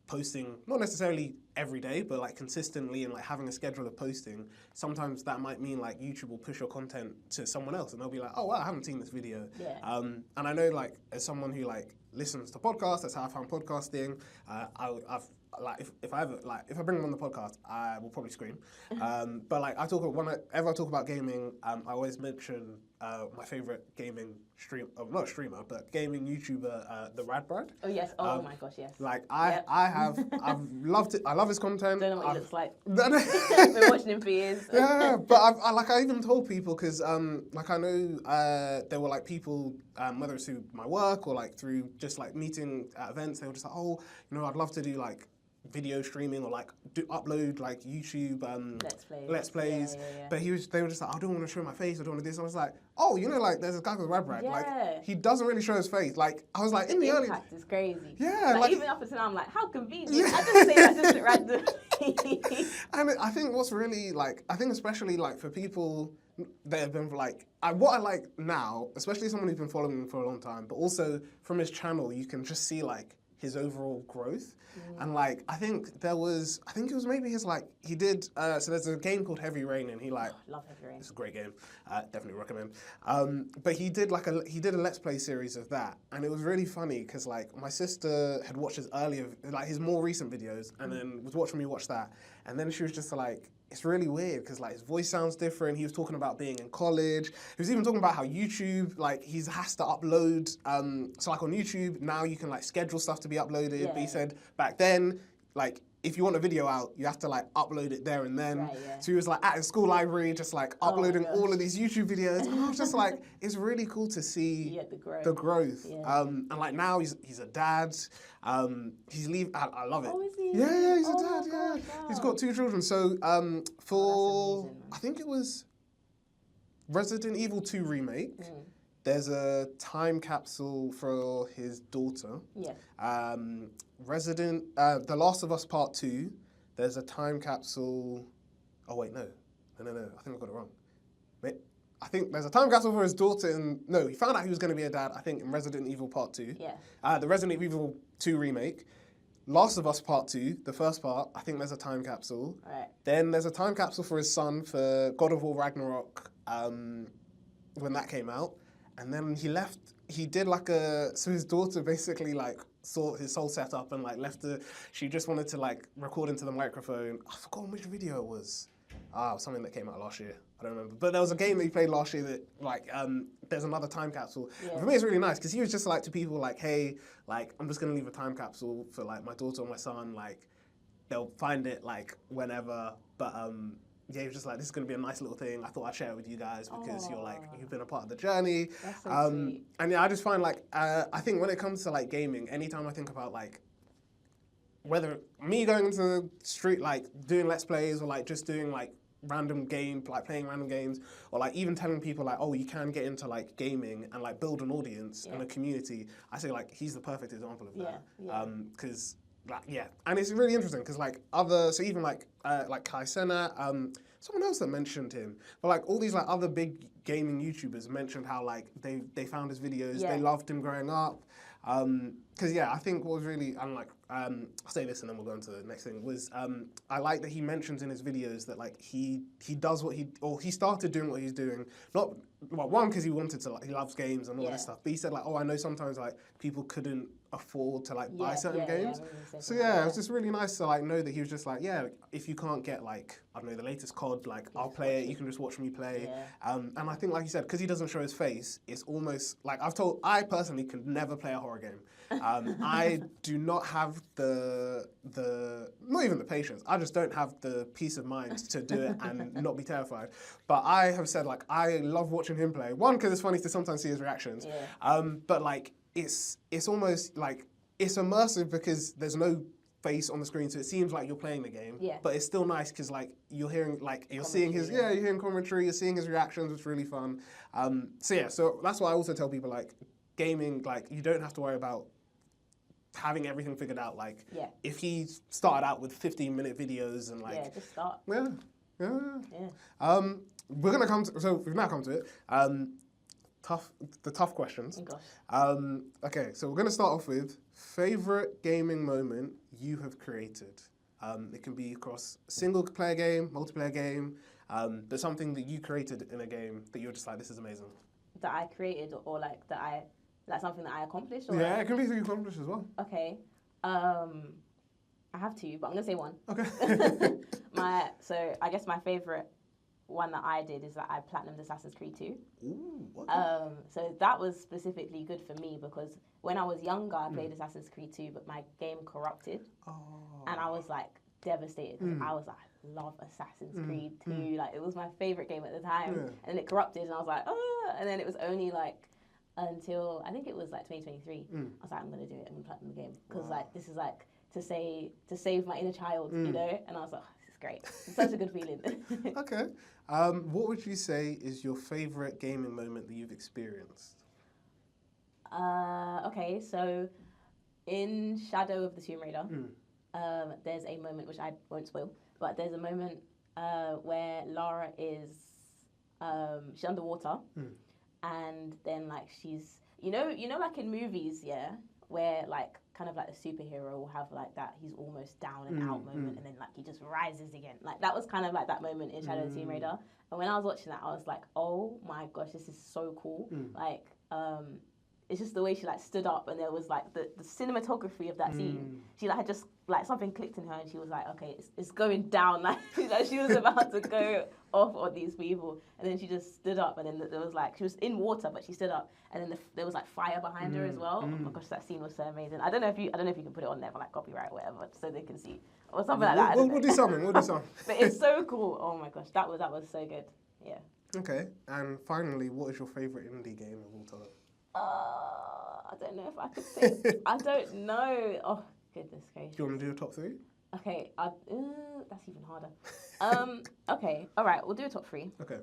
posting, not necessarily every day, but like consistently and like having a schedule of posting, sometimes that might mean like YouTube will push your content to someone else and they'll be like, oh wow, I haven't seen this video. And I know like as someone who like listens to podcasts, that's how I found podcasting. I've like if I bring them on the podcast, I will probably scream. But like whenever I talk about gaming, I always mention my favorite gaming not streamer, but gaming YouTuber, the Radbrad. Oh yes! Oh my gosh, yes. Like I've loved it. I love his content. Don't know what he looks like. Been watching him for years. Yeah, but I even told people because like I know there were like people whether it's through my work or like through just like meeting at events, they were just like, oh, I'd love to do like video streaming or like upload like YouTube let's plays. Yeah. But they were just like, I don't want to show my face, I don't want to do this. I was like, oh, like there's a guy called Radbrad. Like he doesn't really show his face. Like I was like, in the early impact is crazy. Yeah, like even up until now I'm like, how convenient. Yeah. I just say that just randomly. And I think what's really like, I think especially like for people that have been like, what I like now, especially someone who's been following me for a long time, but also from his channel, you can just see like his overall growth. And like I think it was maybe his like he did so there's a game called Heavy Rain and he like love Heavy Rain. It's a great game. Definitely recommend. But he did a Let's Play series of that, and it was really funny because like my sister had watched his earlier like his more recent videos and then was watching me watch that, and then she was just like, it's really weird because like his voice sounds different. He was talking about being in college. He was even talking about how YouTube, like he has to upload. So like on YouTube now you can like schedule stuff to be uploaded. Yeah. But he said back then, like if you want a video out, you have to like upload it there and then. Right, yeah. So he was like at his school librrisy, just like uploading all of these YouTube videos. And I was just like, it's really cool to see the growth. Yeah. And like now he's a dad. He's leaving. I love it. Oh, is he? Yeah, he's a dad. Yeah, wow. He's got 2 children. So for I think it was Resident Evil 2 remake. There's a time capsule for his daughter. Yeah. The Last of Us Part 2. There's a time capsule. Oh wait, no. I think I got it wrong. Wait. I think there's a time capsule for his daughter. He found out he was going to be a dad. I think in Resident Evil Part 2. Yeah. The Resident Evil 2 remake. Last of Us Part 2, the first part. I think there's a time capsule. Right. Then there's a time capsule for his son for God of War Ragnarok. When that came out. And then he did like so his daughter basically like saw his whole setup and like she just wanted to like record into the microphone. I forgot which video it was. Something that came out last year. I don't remember. But there was a game that he played last year that like, there's another time capsule. Yeah. For me it's really nice because he was just like to people like, hey, like I'm just going to leave a time capsule for like my daughter and my son. Like they'll find it like whenever. But yeah, he was just like, this is going to be a nice little thing. I thought I'd share it with you guys because you've been a part of the journey. That's so sweet. And yeah, I just find like, I think when it comes to like gaming, anytime I think about like, whether me going into the street, like doing Let's Plays or like just doing like random game, like playing random games, or like even telling people like, oh, you can get into like gaming and like build an audience and a community, I say like, he's the perfect example of that. Because like yeah, and it's really interesting because so even like Kai Sena, someone else that mentioned him, but like all these like other big gaming YouTubers mentioned how like they found his videos, they loved him growing up. Because I think what was really, I'll say this and then we'll go on to the next thing, was I like that he mentions in his videos that like he does he started doing what he's doing, not, well, one, because he wanted to, like, he loves games and all this stuff, but he said like, I know sometimes like people couldn't afford to like buy certain games. So it was just really nice to like know that he was just like, if you can't get like, I don't know, the latest COD, like I'll play it, you can just watch me play. And I think like you said, because he doesn't show his face, it's almost like I personally could never play a horror game. I do not have the not even the patience. I just don't have the peace of mind to do it and not be terrified. But I have said like I love watching him play. One, because it's funny to sometimes see his reactions. But like it's almost like it's immersive because there's no face on the screen, so it seems like you're playing the game. But it's still nice because like you're hearing like you're seeing his you're hearing commentary, you're seeing his reactions. It's really fun. So that's why I also tell people like gaming, like you don't have to worry about having everything figured out. Like if he started out with 15-minute videos and like just start. We're gonna come to, so we've now come to it. The tough questions. Oh gosh. Okay, so we're gonna start off with favorite gaming moment you have created. It can be across single player game, multiplayer game, but something that you created in a game that you're just like, this is amazing. That I created, or like something that I accomplished? Or it can be something you accomplished as well. Okay. I have two, but I'm gonna say one. Okay. So I guess my favorite one that I did is that I platinumed Assassin's Creed 2. Ooh, okay. So that was specifically good for me because when I was younger, I played Assassin's Creed 2, but my game corrupted. And I was like devastated because I was like, I love Assassin's Creed 2. Like it was my favorite game at the time. And then it corrupted and I was like, oh, and then it was only like until, I think it was like 2023. I was like, I'm going to do it. I'm going to platinum the game. Because like, this is like to save my inner child, you know? And I was like, this is great. It's such a good feeling. Okay. What would you say is your favorite gaming moment that you've experienced? Okay, so in Shadow of the Tomb Raider, there's a moment, which I won't spoil, but there's a moment where Lara is, she's underwater, and then like she's, you know, like in movies, where like kind of like the superhero will have like that he's almost down and out moment, and then like he just rises again. Like that was kind of like that moment in Shadow of the Tomb Raider. And when I was watching that, I was like, oh my gosh, this is so cool. Like, it's just the way she like stood up, and there was like the cinematography of that scene. She like had just like something clicked in her, and she was like, okay, it's going down. Like she was about to go off on these people, and then she just stood up, and then there was like, she was in water, but she stood up, and then there was like fire behind her as well. Oh my gosh, that scene was so amazing. I don't know if you can put it on there for like copyright or whatever, so they can see or something like that. We'll do something. We'll do something. But it's so cool. Oh my gosh, that was so good. Yeah. Okay, and finally, what is your favorite indie game of all time? I don't know if I could say. I don't know. Oh, goodness gracious. Do you want to do a top three? Okay, that's even harder. Okay, all right, we'll do a top three. Okay.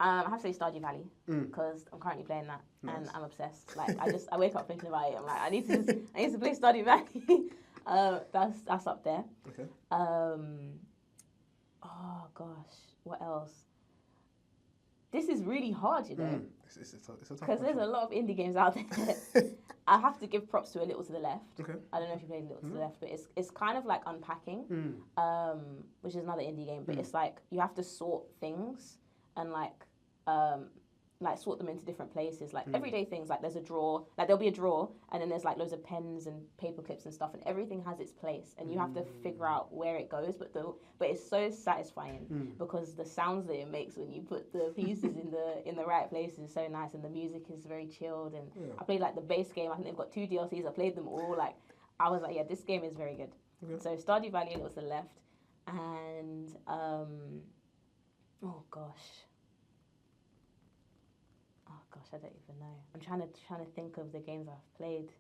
I have to say Stardew Valley because I'm currently playing that and I'm obsessed. Like I wake up thinking about it. I'm like, I need to play Stardew Valley. That's up there. Okay. Oh gosh, what else? This is really hard, you know. It's a tough because there's a lot of indie games out there. I have to give props to A Little to the Left. Okay. I don't know if you played A Little to the Left, but it's kind of like Unpacking, which is another indie game. But it's like you have to sort things and like sort them into different places. Like everyday things, like there's a drawer, like there'll be a drawer, and then there's like loads of pens and paper clips and stuff, and everything has its place, and you have to figure out where it goes. But it's so satisfying because the sounds that it makes when you put the pieces in the right places is so nice, and the music is very chilled. And I played like the base game. I think they've got 2 DLCs. I played them all. Like I was like, yeah, this game is very good. Okay. So Stardew Valley, it was the left, and oh gosh, I don't even know. I'm trying to think of the games I've played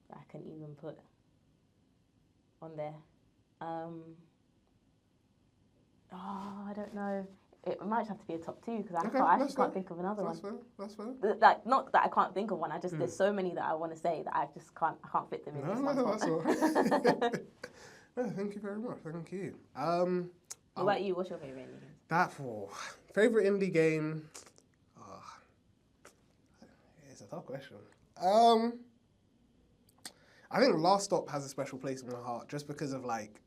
that I can even put on there. I don't know. It might have to be a top 2 because I that's can't think of another That's one. fair. That's fair. Like, not that I can't think of one. There's so many that I want to say that I can't fit them in this one That's spot. all right. No, thank you very much. Thank you. What about you? What's your favourite indie game? Favorite indie game. It's a tough question. I think Last Stop has a special place in my heart just because of like,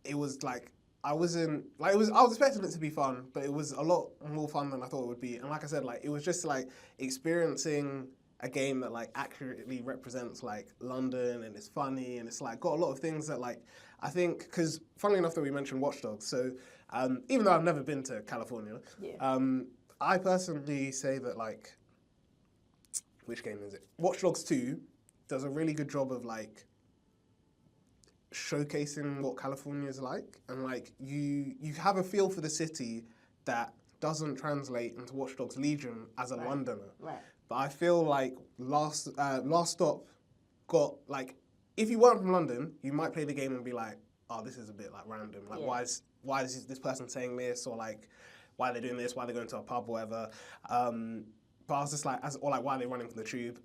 it was like, I was expecting it to be fun, but it was a lot more fun than I thought it would be. And like I said, like, it was just like experiencing a game that like accurately represents like London, and it's funny, and it's like got a lot of things that like, I think, because funnily enough that we mentioned Watch Dogs, so even though I've never been to California, I personally say that like, which game is it? Watch Dogs 2 does a really good job of like showcasing what California is like, and like you have a feel for the city that doesn't translate into Watch Dogs Legion as a Londoner. Right. But I feel like Last Stop got like, if you weren't from London, you might play the game and be like, oh, this is a bit like random. Like, why is this person saying this, or like, why are they doing this? Why are they going to a pub, or whatever? But I was just like, or like, why are they running from the tube?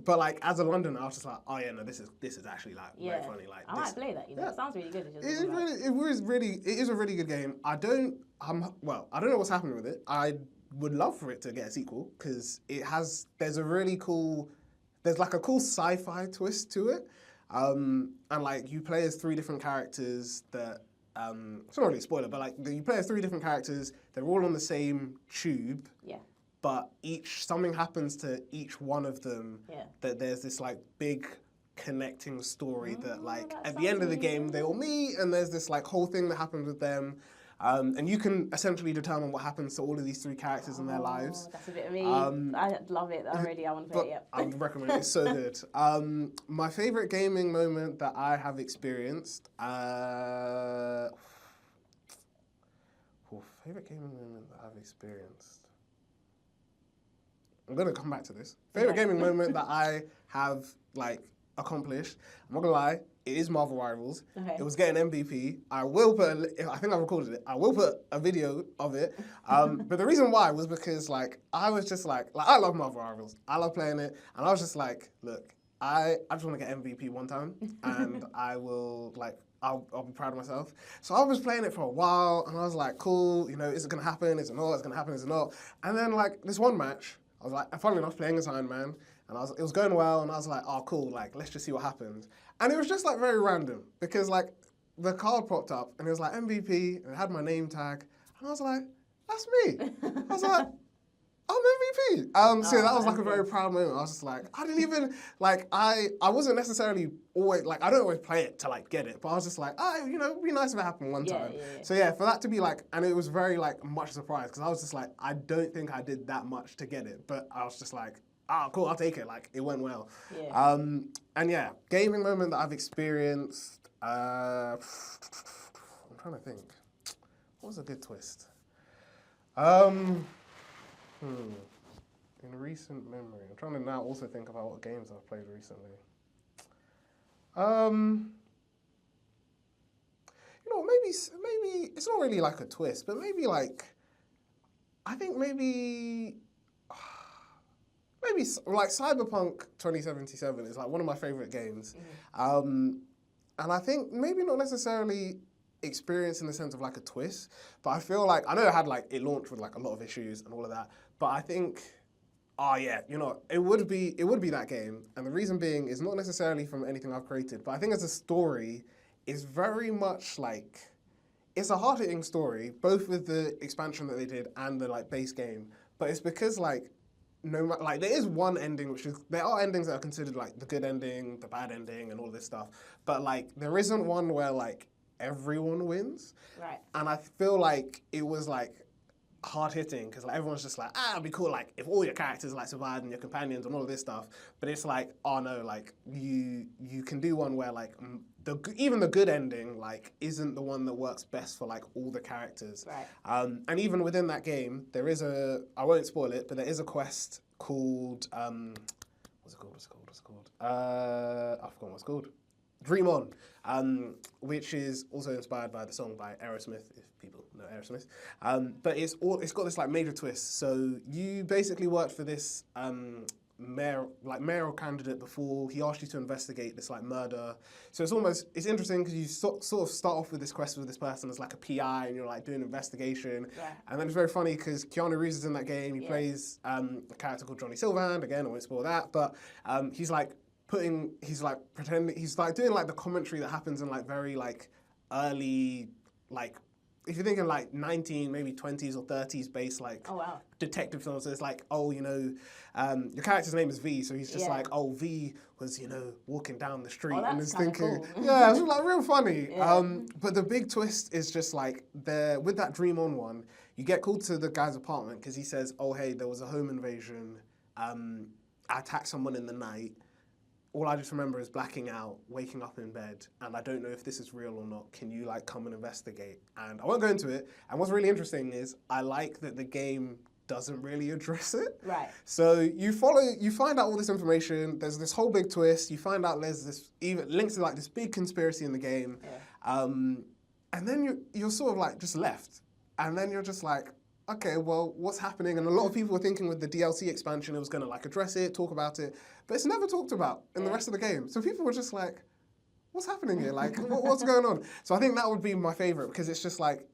But like, as a Londoner, I was just like, oh yeah, no, this is actually like very funny. Like, I might play that. You know, it sounds really good. It is a really good game. I don't know what's happening with it. I would love for it to get a sequel because there's like a cool sci-fi twist to it, and like you play as 3 different characters that. It's not really a spoiler, but like you play as 3 different characters. They're all on the same tube. Yeah. But something happens to each one of them. Yeah. That there's this like big connecting story that like at the end of the game they all meet, and there's this like whole thing that happens with them. And you can essentially determine what happens to all of these 3 characters in their lives. That's a bit of me. I love it already. I want to play it. I would recommend it. It's so good. My favorite gaming moment that I have experienced. Favorite gaming moment that I've experienced. I'm gonna come back to this. Favorite gaming moment that I have like accomplished. I'm not gonna lie. It is Marvel Rivals. Okay. It was getting MVP. I think I recorded it. I will put a video of it. But the reason why was because like I was just like I love Marvel Rivals. I love playing it, and I was just like, look, I just want to get MVP one time, and I'll be proud of myself. So I was playing it for a while, and I was like, cool, you know, is it gonna happen? Is it not? Is it gonna happen? Is it not? And then like this one match, I was like, funnily enough, playing as Iron Man, and it was going well, and I was like, oh cool, like let's just see what happens. And it was just like very random because like the card popped up and it was like MVP and it had my name tag, and I was like, that's me. I was like, I'm MVP. So that was like a very proud moment. I was just like, I didn't even like I wasn't necessarily always like I don't always play it to like get it, but I was just like, you know, it'd be nice if it happened one time. Yeah. So yeah, for that to be like, and it was very like much surprise because I was just like, I don't think I did that much to get it, but I was just like, cool, I'll take it. Like it went well. Yeah. And yeah, gaming moment that I've experienced. I'm trying to think. What was a good twist? In recent memory, I'm trying to now also think about what games I've played recently. You know, maybe it's not really like a twist, but maybe like, I think maybe like Cyberpunk 2077 is like one of my favorite games. And I think maybe not necessarily experience in the sense of like a twist, but I feel like, I know it launched with like a lot of issues and all of that, but I think, you know, it would be that game. And the reason being is not necessarily from anything I've created, but I think as a story, it's very much like, it's a hard-hitting story, both with the expansion that they did and the like base game, but it's because like, there is one ending, there are endings that are considered like the good ending, the bad ending, and all this stuff. But like, there isn't one where like everyone wins. Right. And I feel like it was like hard hitting because like everyone's just like, it'd be cool like if all your characters like survived and your companions and all of this stuff. But it's like, oh no, like you can do one where like even the good ending like isn't the one that works best for like all the characters. Right. And even within that game, there is I won't spoil it, but there is a quest called what's it called? I forgot what it's called. Dream On, which is also inspired by the song by Aerosmith, if people no Aerosmith. But it's got this like major twist. So you basically worked for this mayoral candidate before. He asked you to investigate this like murder. So it's interesting because you sort of start off with this quest with this person as like a PI, and you're like doing an investigation. Yeah. And then it's very funny because Keanu Reeves is in that game. He plays a character called Johnny Silverhand. Again, I won't spoil that, but he's pretending, he's like doing like the commentary that happens in like very like early, like, if you're thinking like 19, maybe 20s or 30s based like detective films, so it's like, oh, you know, your character's name is V, so he's just like, oh, V was, you know, walking down the street and is thinking, cool. yeah, it's like real funny. But the big twist is just like, with that Dream On one, you get called to the guy's apartment because he says, oh, hey, there was a home invasion, I attacked someone in the night. All I just remember is blacking out, waking up in bed, and I don't know if this is real or not. Can you like come and investigate? And I won't go into it. And what's really interesting is I like that the game doesn't really address it. Right. So you find out all this information. There's this whole big twist. You find out there's this even links to like this big conspiracy in the game, and then you're sort of like just left, and then you're just like, okay, well, what's happening? And a lot of people were thinking with the DLC expansion, it was going to like address it, talk about it, but it's never talked about in the rest of the game. So people were just like, what's happening here? Like, what's going on? So I think that would be my favorite because it's just like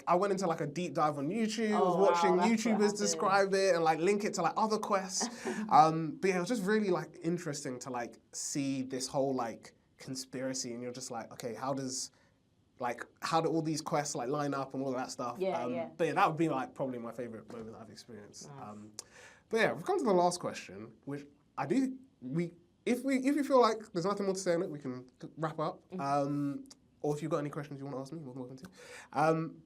I went into like a deep dive on YouTube, was watching YouTubers describe it and like link it to like other quests. But yeah, it was just really like interesting to like see this whole like conspiracy, and you're just like, okay, how do all these quests like line up and all of that stuff? But yeah, that would be like probably my favorite moment I've experienced. Nice. But yeah, we've come to the last question, which if you feel like there's nothing more to say on it, we can wrap up. Or if you've got any questions you want to ask me, you're welcome to.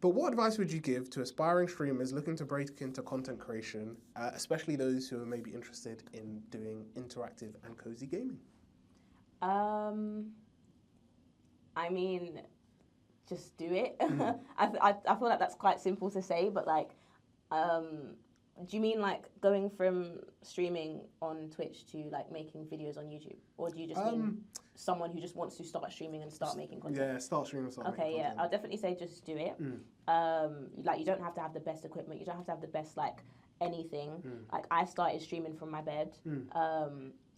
But what advice would you give to aspiring streamers looking to break into content creation, especially those who are maybe interested in doing interactive and cozy gaming? I mean, just do it. I feel like that's quite simple to say, but like, do you mean like going from streaming on Twitch to like making videos on YouTube, or do you just mean someone who just wants to start streaming and start making content? Yeah, start streaming. Okay, yeah, I'll definitely say just do it. Like, you don't have to have the best equipment. You don't have to have the best like anything. Like, I started streaming from my bed.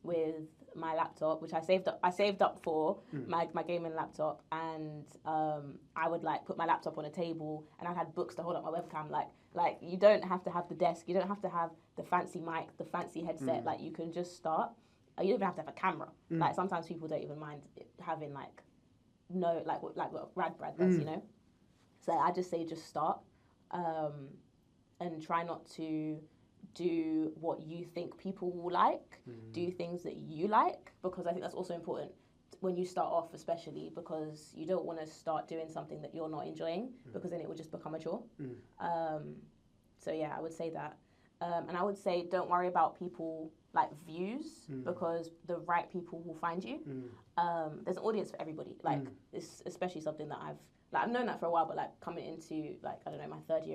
With my laptop, which I saved up for my gaming laptop, and I would like put my laptop on a table, and I had books to hold up my webcam. Like you don't have to have the desk, you don't have to have the fancy mic, the fancy headset. Like, you can just start. You don't even have to have a camera. Like, sometimes people don't even mind having like rad does, you know. So I just say just start, and try not to do what you think people will like. Do things that you like, because I think that's also important when you start off, especially because you don't want to start doing something that you're not enjoying, because then it will just become a chore. So yeah, I would say that. And I would say don't worry about people like views, because the right people will find you. There's an audience for everybody. Like, it's especially something that I've known that for a while, but like coming into like, I don't know, my fourth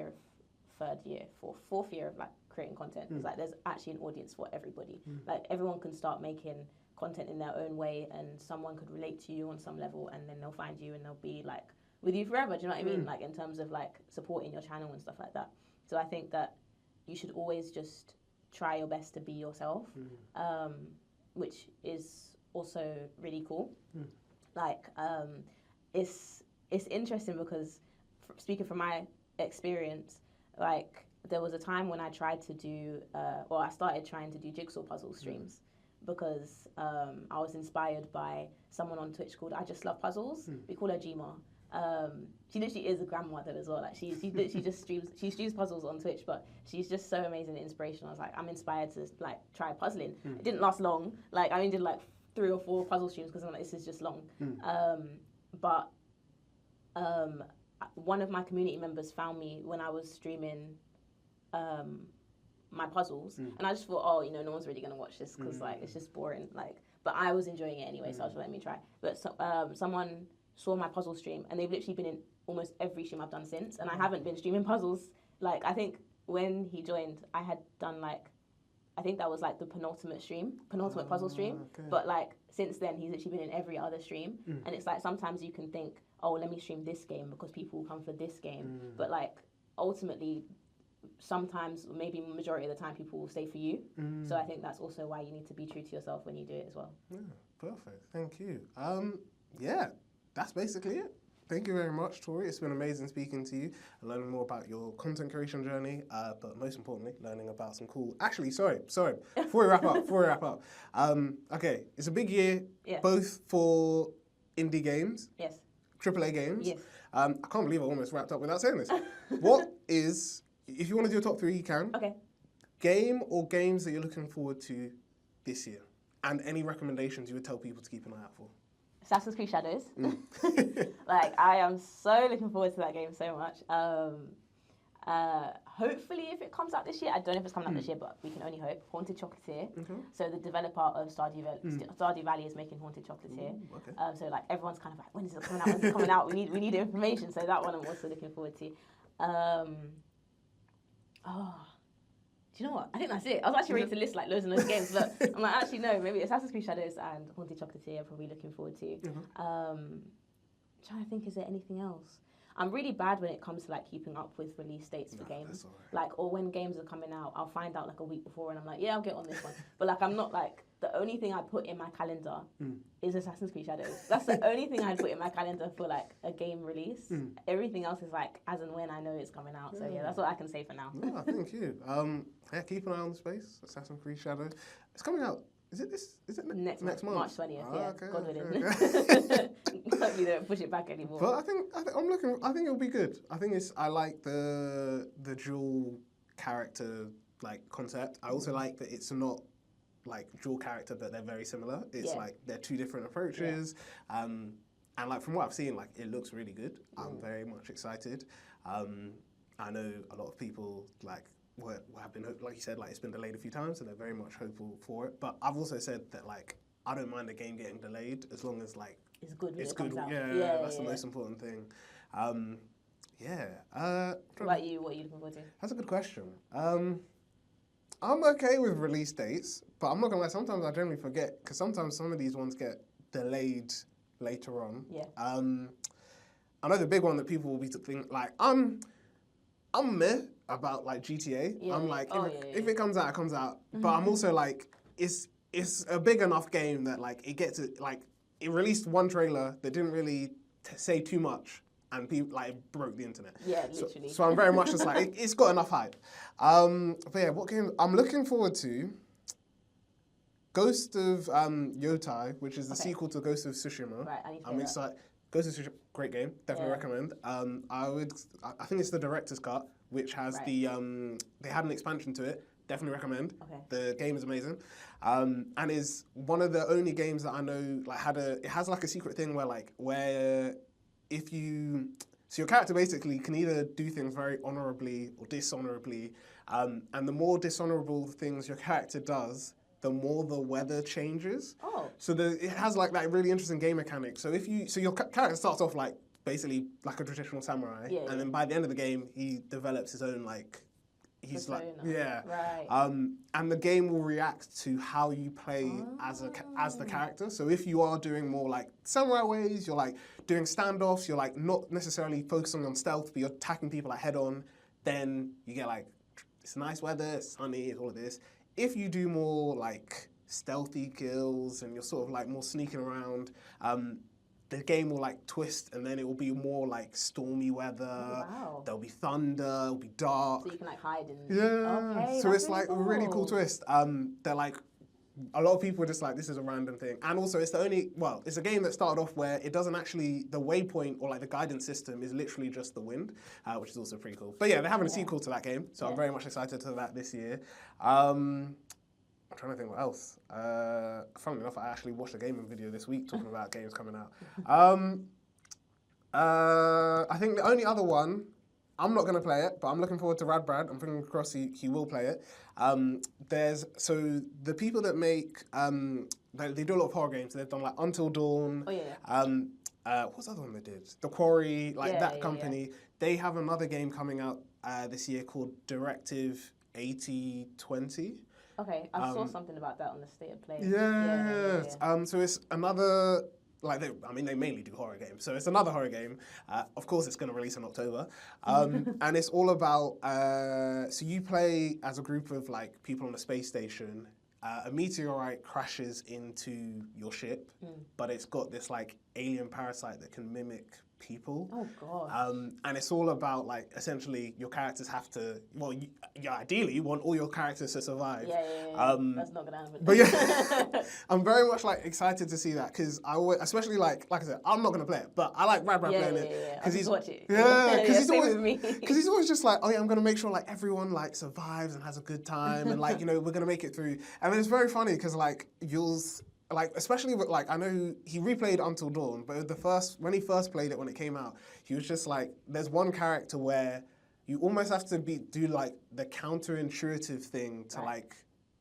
year of like creating content, it's like there's actually an audience for everybody. Like, everyone can start making content in their own way, and someone could relate to you on some level, and then they'll find you and they'll be like with you forever. Do you know what I mean? Like, in terms of like supporting your channel and stuff like that. So I think that you should always just try your best to be yourself, which is also really cool. Like, it's interesting because speaking from my experience, like, there was a time when I tried to do, I started trying to do jigsaw puzzle streams, because I was inspired by someone on Twitch called I Just Love Puzzles. We call her Gma. She literally is a grandmother as well. Like, she just streams puzzles on Twitch, but she's just so amazing and inspirational. I was like, I'm inspired to like try puzzling. It didn't last long. Like, I only did like 3 or 4 puzzle streams because I'm like, this is just long. But one of my community members found me when I was streaming my puzzles, and I just thought, oh, you know, no one's really gonna watch this because like it's just boring. Like, but I was enjoying it anyway, so I was letting me try. But someone saw my puzzle stream, and they've literally been in almost every stream I've done since, and I haven't been streaming puzzles. Like, I think when he joined, I had done like I think that was like the penultimate puzzle stream. Okay. But like since then, he's actually been in every other stream. And it's like sometimes you can think, oh, let me stream this game because people will come for this game. But like ultimately, sometimes, maybe majority of the time, people will stay for you. So I think that's also why you need to be true to yourself when you do it as well. Yeah, perfect. Thank you. Yeah, that's basically it. Thank you very much, Tori. It's been amazing speaking to you and learning more about your content creation journey, but most importantly, learning about some cool... Actually, sorry. Before we wrap up. Okay, it's a big year, both for indie games, AAA games. I can't believe I almost wrapped up without saying this. What is... If you want to do a top 3, you can. Okay. Game or games that you're looking forward to this year? And any recommendations you would tell people to keep an eye out for? Assassin's Creed Shadows. Like, I am so looking forward to that game so much. Hopefully, if it comes out this year, I don't know if it's coming out this year, but we can only hope. Haunted Chocolatier. So the developer of Stardew Valley is making Haunted Chocolatier. So like everyone's kind of like, when is it coming out? When's it coming out? We need information. So that one I'm also looking forward to. Do you know what? I think that's it. I was actually ready to list like loads and loads of games, but I'm like, actually no, maybe Assassin's Creed Shadows and Haunted Chocolatier I'm probably looking forward to. Trying to think, is there anything else? I'm really bad when it comes to like keeping up with release dates for games. Like, or when games are coming out, I'll find out like a week before and I'm like, yeah, I'll get on this one. But like, I'm not like, the only thing I put in my calendar is Assassin's Creed Shadows. That's the only thing I'd put in my calendar for like a game release. Everything else is like as and when I know it's coming out. So yeah, that's what I can say for now. No, thank you. Yeah, keep an eye on the space. Assassin's Creed Shadows. It's coming out. Is it next month? March 20th, yeah. Okay, God willing. okay. Hopefully they don't push it back anymore. But I think it'll be good. I like the dual character like concept. I also like that it's not like dual character, but they're very similar. It's like they're two different approaches. And like from what I've seen, like it looks really good. I'm very much excited. I know a lot of people like have been, like you said, like it's been delayed a few times, and they're very much hopeful for it. But I've also said that like I don't mind the game getting delayed as long as like it's good. It's good. Yeah, that's the most important thing. What about you? What are you looking forward to? That's a good question. I'm okay with release dates, but I'm not gonna lie. Sometimes I generally forget because sometimes some of these ones get delayed later on. Yeah. I know the big one that people will be thinking like I'm meh about like GTA. Yeah, I'm like if it comes out, it comes out. But I'm also like it's a big enough game that like it released one trailer that didn't really say too much. And people like it broke the internet. Yeah, literally. So I'm very much just like it's got enough hype. But yeah, what game I'm looking forward to? Ghost of Yotai, which is the sequel to Ghost of Tsushima. Right, I need to I'm excited. Ghost of Tsushima, great game. Definitely recommend. I think it's the director's cut, which has they had an expansion to it. Definitely recommend. Okay. The game is amazing, and is one of the only games that I know like it has like a secret thing where if you so your character basically can either do things very honorably or dishonorably, and the more dishonorable things your character does, the more the weather changes. Oh. So it has like that really interesting game mechanic. So your character starts off like basically like a traditional samurai, and then by the end of the game he develops his own like. He's persona. Right. And the game will react to how you play as the character. So if you are doing more like samurai ways, you're like doing standoffs, you're like not necessarily focusing on stealth, but you're attacking people like head on, then you get like it's nice weather, it's sunny, all of this. If you do more like stealthy kills and you're sort of like more sneaking around, the game will like twist and then it will be more like stormy weather. Wow. There'll be thunder, it'll be dark. So you can like hide in. Yeah. Okay, So it's really like cool. a really cool twist. They're like, a lot of people are just like, this is a random thing. And also it's it's a game that started off where it doesn't actually, the waypoint or like the guidance system is literally just the wind, which is also pretty cool. But yeah, they're having a sequel to that game. So I'm very much excited to that this year. I'm trying to think what else. Funnily enough, I actually watched a gaming video this week talking about games coming out. I think the only other one, I'm not going to play it, but I'm looking forward to Rad Brad. I'm fingers crossed he will play it. So the people that make, they do a lot of horror games. They've done like Until Dawn. Oh yeah. What's the other one they did? The Quarry, company. Yeah. They have another game coming out this year called Directive 8020. Okay, I saw something about that on the State of Play. Yeah. So it's another, like, they mainly do horror games. So it's another horror game. Of course, it's going to release in October. And it's all about, so you play as a group of, like, people on a space station. A meteorite crashes into your ship, but it's got this, like, alien parasite that can mimic people. Oh, God. And it's all about, like, essentially your characters have to, well, ideally you want all your characters to survive. Yeah. That's not gonna happen. But yeah, I'm very much, like, excited to see that, because I always, especially, like I said, I'm not gonna play it, but I like Brad playing it. Because he's watch it. Yeah, because he's he's always just like, oh yeah, I'm gonna make sure, like, everyone, like, survives and has a good time, and, like, you know, we're gonna make it through. And then it's very funny because, like, like, especially with, like, I know he replayed Until Dawn, but when he first played it when it came out, he was just like, there's one character where you almost have to do, like, the counterintuitive thing to, like,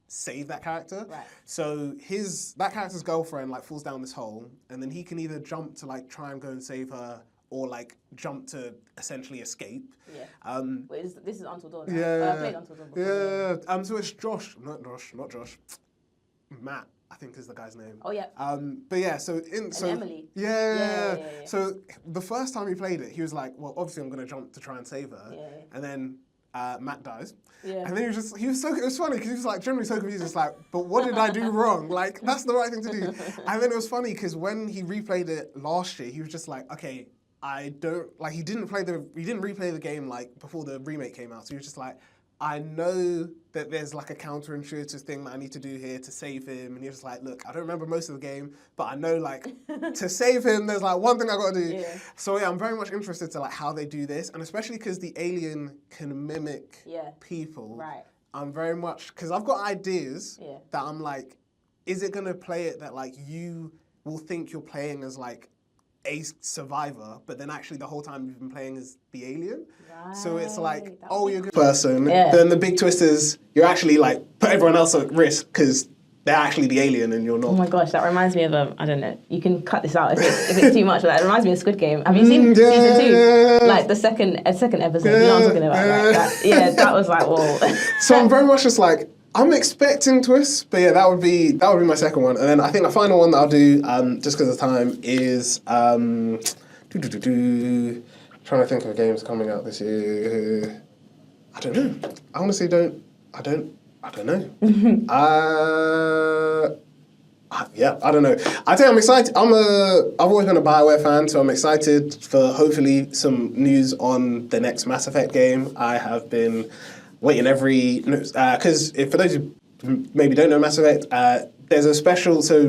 save that character. Right. So that character's girlfriend, like, falls down this hole, and then he can either jump to, like, try and go and save her, or, like, jump to essentially escape. Yeah. This is Until Dawn, right? Yeah. I played Until Dawn before. Yeah. So it's not Josh. Matt, I think is the guy's name. Oh yeah. But yeah, so Emily. Yeah. So the first time he played it, he was like, well, obviously I'm gonna jump to try and save her. Yeah. And then Matt dies. Yeah. And then it was funny because he was like generally so confused. It's like, but what did I do wrong? Like, that's the right thing to do. And then it was funny because when he replayed it last year, he was just like, okay, he didn't replay the game, like, before the remake came out. So he was just like, I know that there's, like, a counterintuitive thing that I need to do here to save him. And he was just like, look, I don't remember most of the game, but I know, like, to save him, there's, like, one thing I got to do. Yeah. So yeah, I'm very much interested to, like, how they do this, and especially because the alien can mimic people. Right. I'm very much, because I've got ideas that I'm like, is it going to play it that, like, you will think you're playing as, like, a survivor, but then actually the whole time you've been playing as the alien. Right. So it's like, oh, you're a good person. Yeah. Then the big twist is you're actually, like, put everyone else at risk because they're actually the alien and you're not. Oh my gosh, that reminds me of I don't know, you can cut this out if it's too much, but that reminds me of Squid Game. Have you seen season 2? Like the second episode, you know what I'm talking about, right? That was like, whoa. So I'm very much just like, I'm expecting twists, but yeah, that would be my second one. And then I think the final one that I'll do, just because of time, is trying to think of games coming out this year. I don't know. I honestly don't know. Yeah, I don't know. I tell you, I'm excited. I've always been a BioWare fan, so I'm excited for hopefully some news on the next Mass Effect game. I have been waiting because for those who maybe don't know Mass Effect, there's a special, so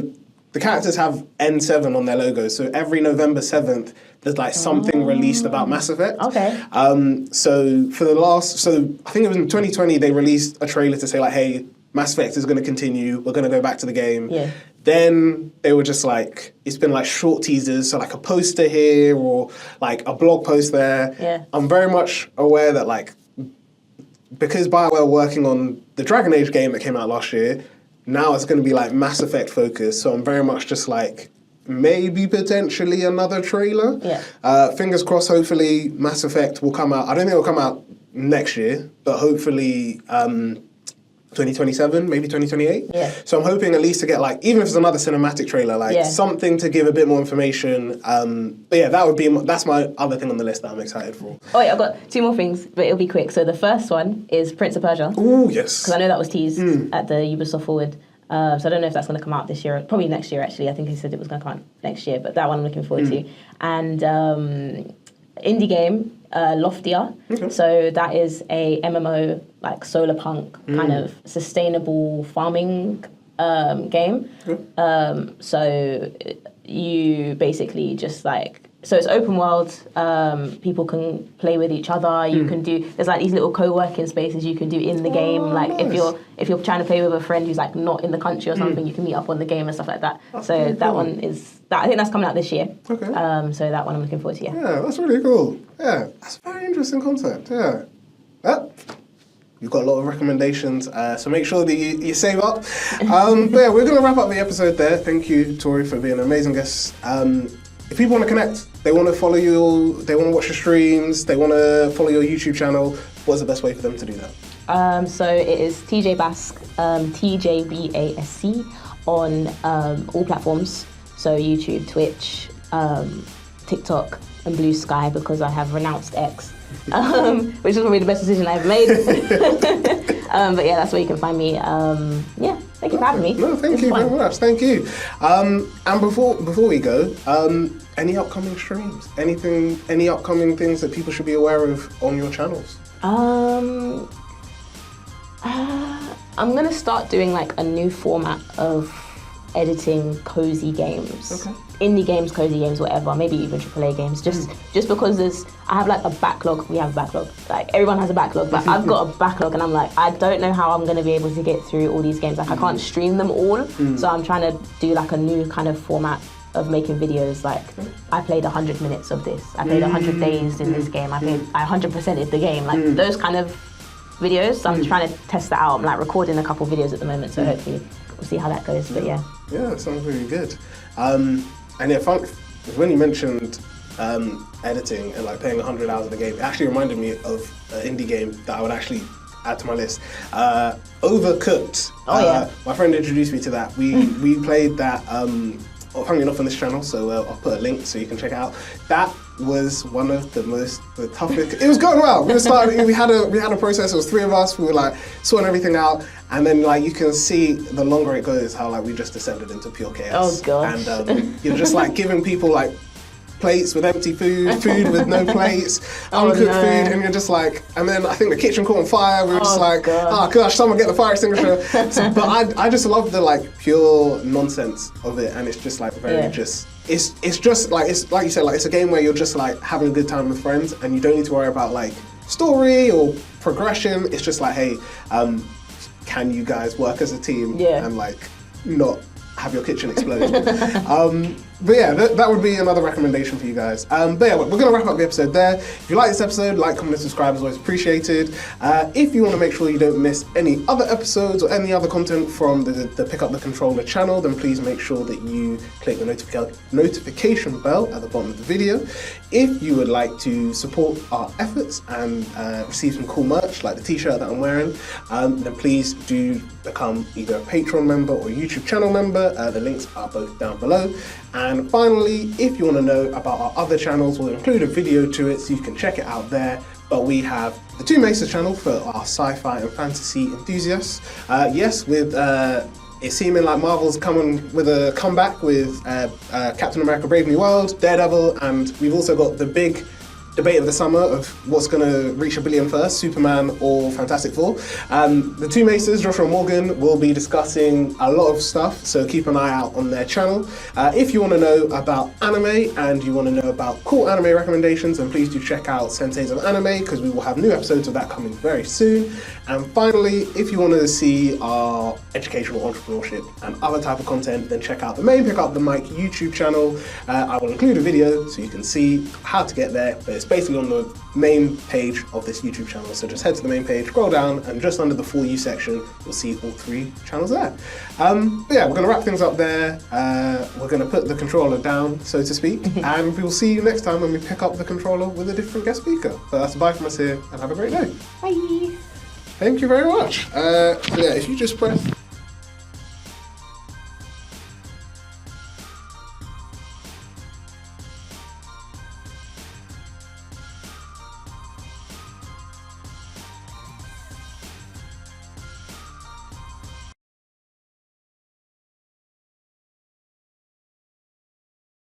the characters have N7 on their logo, so every November 7th, there's like something released about Mass Effect. Okay. So I think it was in 2020, they released a trailer to say like, hey, Mass Effect is going to continue, we're going to go back to the game. Yeah. Then they were just like, it's been like short teasers, so like a poster here or like a blog post there. Yeah. I'm very much aware that like, because BioWare are working on the Dragon Age game that came out last year, now it's going to be like Mass Effect focused. So I'm very much just like, maybe potentially another trailer. Yeah. Fingers crossed, hopefully Mass Effect will come out. I don't think it'll come out next year, but hopefully 2027, maybe 2028. Yeah. So I'm hoping at least to get like, even if it's another cinematic trailer, like something to give a bit more information. But yeah, that's my other thing on the list that I'm excited for. Oh wait, I've got 2 more things, but it'll be quick. So the first one is Prince of Persia. Oh yes. Because I know that was teased at the Ubisoft Forward. So I don't know if that's going to come out this year, probably next year actually. I think he said it was going to come out next year, but that one I'm looking forward to. And indie game, Loftia. Okay. So that is a MMO, like solar punk, kind of sustainable farming game. So you basically just like, so it's open world, people can play with each other, you can do, there's like these little co-working spaces you can do in the game, like nice. if you're trying to play with a friend who's like not in the country or something, you can meet up on the game and stuff like that. That's so that cool. one is, I think that's coming out this year. Okay. So that one I'm looking forward to, Yeah, that's really cool. Yeah, that's a very interesting concept, yeah. You've got a lot of recommendations, so make sure that you save up. But yeah, we're going to wrap up the episode there. Thank you, Tori, for being an amazing guest. If people want to connect, they want to follow you, they want to watch your streams, they want to follow your YouTube channel, what's the best way for them to do that? So it is TJ Basque, TJBASC on all platforms. So YouTube, Twitch, TikTok, and Blue Sky because I have renounced X, which is probably the best decision I've made. But yeah, that's where you can find me. Yeah, thank you for having me. No, thank you very much. Thank you. And before we go, any upcoming streams? Any upcoming things that people should be aware of on your channels? I'm gonna start doing like a new format of editing cozy games. Okay. Indie games, cozy games, whatever, maybe even AAA games, just because I have like a backlog, we have a backlog, like everyone has a backlog, but I've got a backlog and I'm like, I don't know how I'm gonna be able to get through all these games, like I can't stream them all, so I'm trying to do like a new kind of format of making videos, like I played 100 minutes of this, I played 100 days in this game, I 100%ed the game, like those kind of videos, so I'm trying to test that out. I'm like recording a couple videos at the moment, so hopefully we'll see how that goes, but yeah. Yeah, that sounds really good. And yeah, when you mentioned editing and like playing 100 hours of the game, it actually reminded me of an indie game that I would actually add to my list. Overcooked. Oh yeah. My friend introduced me to that. We played that, funnily enough, on this channel, so I'll put a link so you can check it out. That was one of the toughest. It was going well. We had a process. It was 3 of us. We were like sorting everything out, and then like you can see the longer it goes, how like we just descended into pure chaos. Oh gosh. And you're just like giving people like plates with empty food with no plates, uncooked food, and you're just like, and then I think the kitchen caught on fire. We were just like, oh gosh, someone get the fire extinguisher. But I just love the like pure nonsense of it, and it's just like very just. It's just like, it's like you said, like it's a game where you're just like having a good time with friends, and you don't need to worry about like story or progression. It's just like, hey, can you guys work as a team and like not have your kitchen explode? But yeah, that would be another recommendation for you guys. But yeah, we're going to wrap up the episode there. If you like this episode, like, comment, and subscribe is always appreciated. If you want to make sure you don't miss any other episodes or any other content from the Pick Up the Controller channel, then please make sure that you click the notification bell at the bottom of the video. If you would like to support our efforts and receive some cool merch like the t-shirt that I'm wearing, then please do become either a Patreon member or a YouTube channel member. The links are both down below. And finally, if you want to know about our other channels, we'll include a video to it so you can check it out there. But we have the Two Mesas channel for our sci-fi and fantasy enthusiasts. Yes, with it seeming like Marvel's coming with a comeback with Captain America Brave New World, Daredevil, and we've also got the big debate of the summer of what's going to reach 1 billion first, Superman or Fantastic Four. The Two Mesas, Joshua and Morgan, will be discussing a lot of stuff, so keep an eye out on their channel. If you want to know about anime and you want to know about cool anime recommendations, then please do check out Senseis of Anime, because we will have new episodes of that coming very soon. And finally, if you want to see our educational entrepreneurship and other type of content, then check out the main Pick Up the Mic YouTube channel. I will include a video so you can see how to get there, but it's basically on the main page of this YouTube channel. So just head to the main page, scroll down, and just under the For You section, you'll see all 3 channels there. But yeah, we're going to wrap things up there. We're going to put the controller down, so to speak, and we will see you next time when we pick up the controller with a different guest speaker. So that's a bye from us here, and have a great day. Bye. Thank you very much. So yeah, if you just press